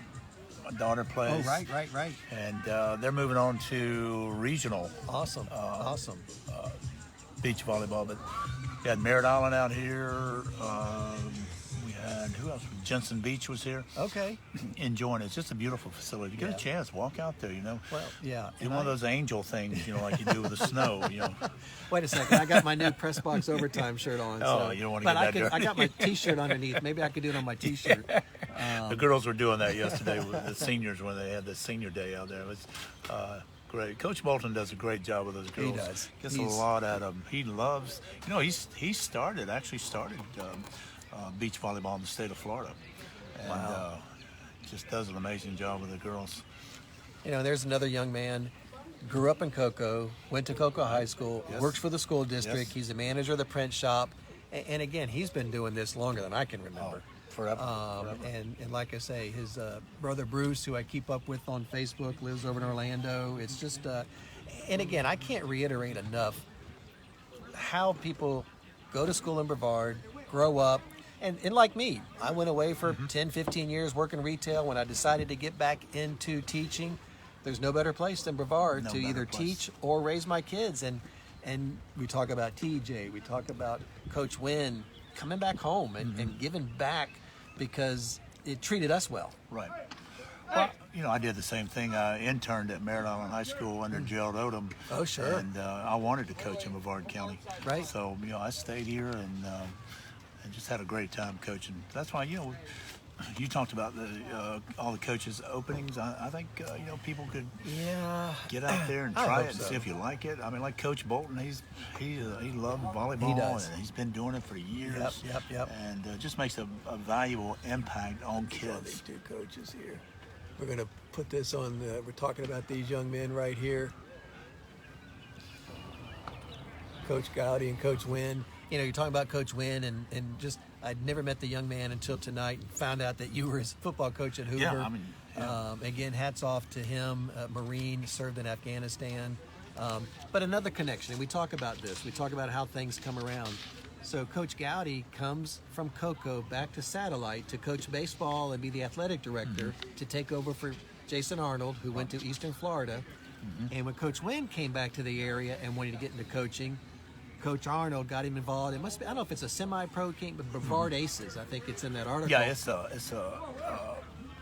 daughter plays. Oh, right. And they're moving on to regional. Awesome. Beach volleyball. But we had Merritt Island out here. We had, who else? Jensen Beach was here. Okay. Enjoying it. It's just a beautiful facility. Get a chance, walk out there, Well, yeah. Do one of those angel things, like you do with the snow, Wait a second. I got my new press box overtime shirt on. Oh, you don't want to get that dirty. I got my T-shirt underneath. Maybe I could do it on my T-shirt. The girls were doing that yesterday with the seniors when they had the senior day out there. It was great. Coach Bolton does a great job with those girls. He does. Gets a lot out of them. He loves, he started beach volleyball in the state of Florida. And just does an amazing job with the girls. There's another young man, grew up in Cocoa, went to Cocoa High School, works for the school district. Yes. He's the manager of the print shop. And again, he's been doing this longer than I can remember. Forever. And like I say, his brother Bruce, who I keep up with on Facebook, lives over in Orlando. It's just, and again, I can't reiterate enough how people go to school in Brevard, grow up, and like me, I went away for 10, 15 years working retail. When I decided to get back into teaching, there's no better place than Brevard to either teach or raise my kids. And we talk about TJ, we talk about Coach Winn coming back home and giving back because it treated us well. Right. Well, I did the same thing. I interned at Merritt Island High School under Gerald Odom. Oh, sure. And I wanted to coach in Brevard County. Right. So, I stayed here and just had a great time coaching. That's why, you talked about all the coaches' openings. I think, people could get out there and try it and see if you like it. I mean, like Coach Bolton, he loved volleyball. He does. And he's been doing it for years. Yep. And just makes a valuable impact on kids. These two coaches here. We're going to put this on, we're talking about these young men right here. Coach Gaudy and Coach Winn. You're talking about Coach Winn and just, I'd never met the young man until tonight and found out that you were his football coach at Hoover. Again, hats off to him. Marine, served in Afghanistan. But another connection, and we talk about this. We talk about how things come around. So Coach Gaudy comes from Cocoa back to Satellite to coach baseball and be the athletic director to take over for Jason Arnold, who went to Eastern Florida. And when Coach Winn came back to the area and wanted to get into coaching, Coach Arnold got him involved. It must be, I don't know if it's a semi-pro team, but Brevard Aces, I think it's in that article. Yeah, it's a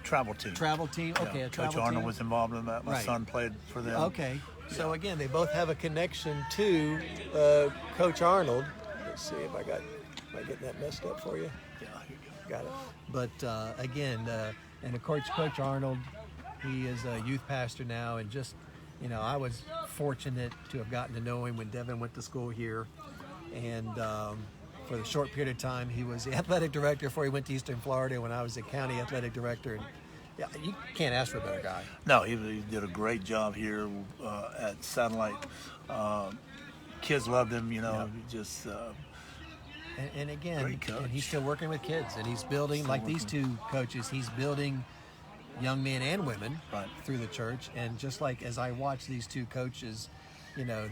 travel team. Travel team, okay, a travel Coach Arnold team. was involved in that. My son played for them. Okay, so again, they both have a connection to Coach Arnold. Let's see if am I getting that messed up for you? Yeah, here you go. Got it. But again, and of course, Coach Arnold, he is a youth pastor now, and just, I was fortunate to have gotten to know him when Devin went to school here, and for the short period of time, he was the athletic director before he went to Eastern Florida when I was the county athletic director, and Yeah, you can't ask for a better guy. No, he did a great job here at Satellite. Kids loved him, you know. He just And again, great coach. and he's still working with kids, and he's building, like these two coaches, he's building young men and women through the church. And just like as I watch these two coaches, you know,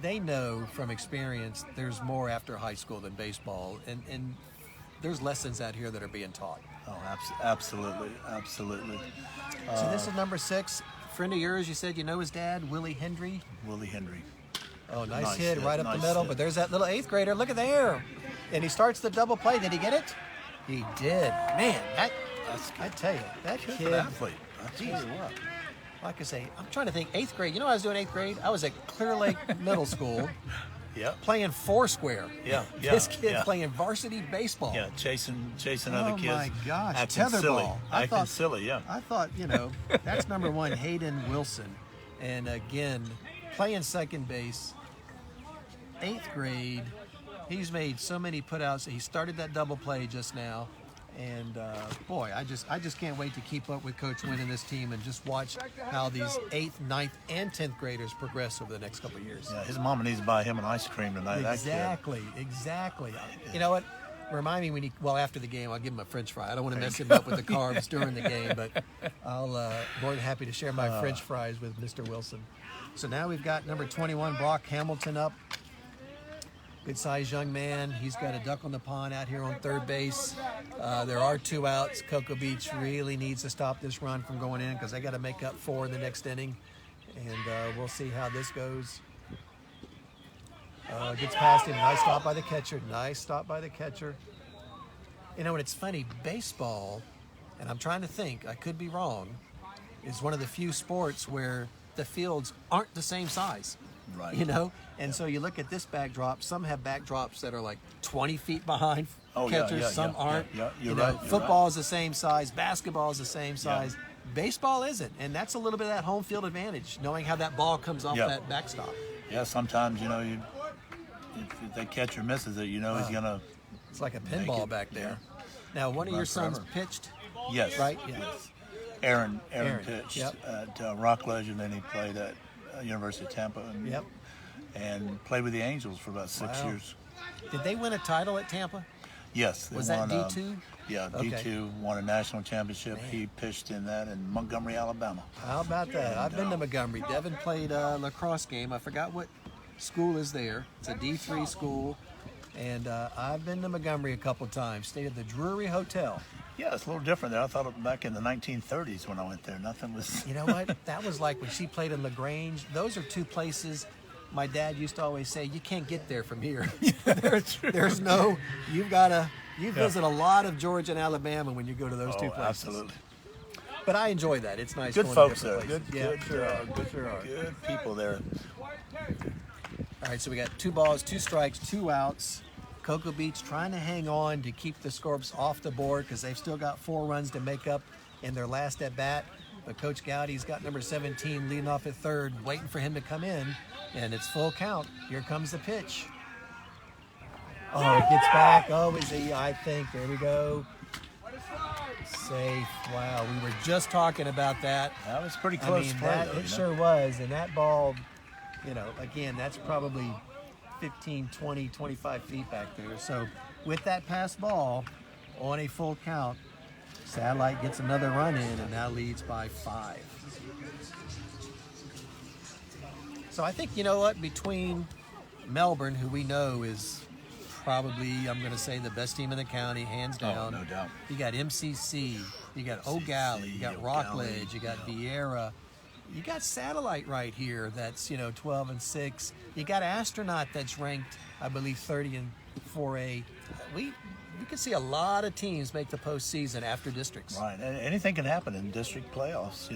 they know from experience there's more after high school than baseball, and there's lessons out here that are being taught. Oh, absolutely. So this is number 6. Friend of yours, you said you know his dad, Willie Hendry. Willie Hendry. Oh, nice hit right up the nice middle. hit. But there's that little 8th grader. Look at there. And he starts the double play. Did he get it? He did. Man, I tell you, that Good kid. athlete. I tell you what. Like I say, I'm trying to think. 8th grade. You know what I was doing 8th grade? I was at Clear Lake Middle School Yep. playing Foursquare. Yeah. This kid playing varsity baseball. Yeah, chasing other kids. Oh my gosh, acting silly. tetherball. Acting silly, yeah. I thought, you know, that's number 1, Hayden Wilson. And again, playing second base, 8th grade. He's made so many putouts. He started that double play just now. And boy, I just can't wait to keep up with Coach Winn and this team and just watch how these 8th, 9th, and 10th graders progress over the next couple of years. Yeah, his mama needs to buy him an ice cream tonight. Exactly. You know what? Remind me after the game, I'll give him a French fry. I don't want to mess him up with the carbs during the game, but I'll more than happy to share my French fries with Mr. Wilson. So now we've got number 21, Brock Hamilton up. Good-sized young man. He's got a duck on the pond out here on third base. There are 2 outs. Cocoa Beach really needs to stop this run from going in because they got to make up 4 in the next inning. And we'll see how this goes. Gets past him. Nice stop by the catcher. You know, and it's funny, baseball, and I'm trying to think, I could be wrong, is one of the few sports where the fields aren't the same size. Right. You know? And so you look at this backdrop, some have backdrops that are like 20 feet behind Oh, catchers, some aren't. Yeah, you you're know, right. football is the same size, basketball is the same size. Baseball isn't, and that's a little bit of that home field advantage, knowing how that ball comes off that backstop. Yeah, sometimes, you know, if the catcher misses it, you know he's going to... It's like a pinball back there. Now, one of your sons pitched, Yes. right? Yes. Aaron Aaron, pitched yep. at Rockledge, and then he played at University of Tampa. And played with the Angels for about 6 years. Did they win a title at Tampa? Yes. They Was won, that D2? Yeah, Okay. D2, won a national championship. He pitched in that in Montgomery, Alabama. How about that? I've been to Montgomery. Devin played a lacrosse game. I forgot what school is there. It's a D3 school. And I've been to Montgomery a couple times. Stayed at the Drury Hotel. Yeah, it's a little different there. I thought it back in the 1930s when I went there. Nothing was... You know what? That was like when she played in LaGrange. Those are 2 places my dad used to always say, you can't get there from here. There's no, you visit a lot of Georgia and Alabama when you go to those 2 places. Absolutely. But I enjoy that. It's nice. Good going folks to there. different Good, places. good people there. All right, so we got 2 balls, 2 strikes, 2 outs. Cocoa Beach trying to hang on to keep the Scorps off the board because they've still got 4 runs to make up in their last at bat. But Coach Gaudy's got number 17 leading off at third, waiting for him to come in, and it's full count. Here comes the pitch. Oh, it gets back. Oh, is he? I think. There we go. Safe. Wow, we were just talking about that. That was pretty close play, though, it sure was. And that ball, you know, again, that's probably 15, 20, 25 feet back there. So with that pass ball on a full count, Satellite gets another run in and now leads by 5. So I think, you know what, between Melbourne, who we know is probably, I'm going to say, the best team in the county, hands down. Oh, no doubt. You got MCC, you got O'Galley, you got Rockledge, you got Vieira. You got Satellite right here that's, 12 and 6. You got Astronaut that's ranked, I believe, 30 in 4A. We could see a lot of teams make the postseason after districts. Right. Anything can happen in district playoffs,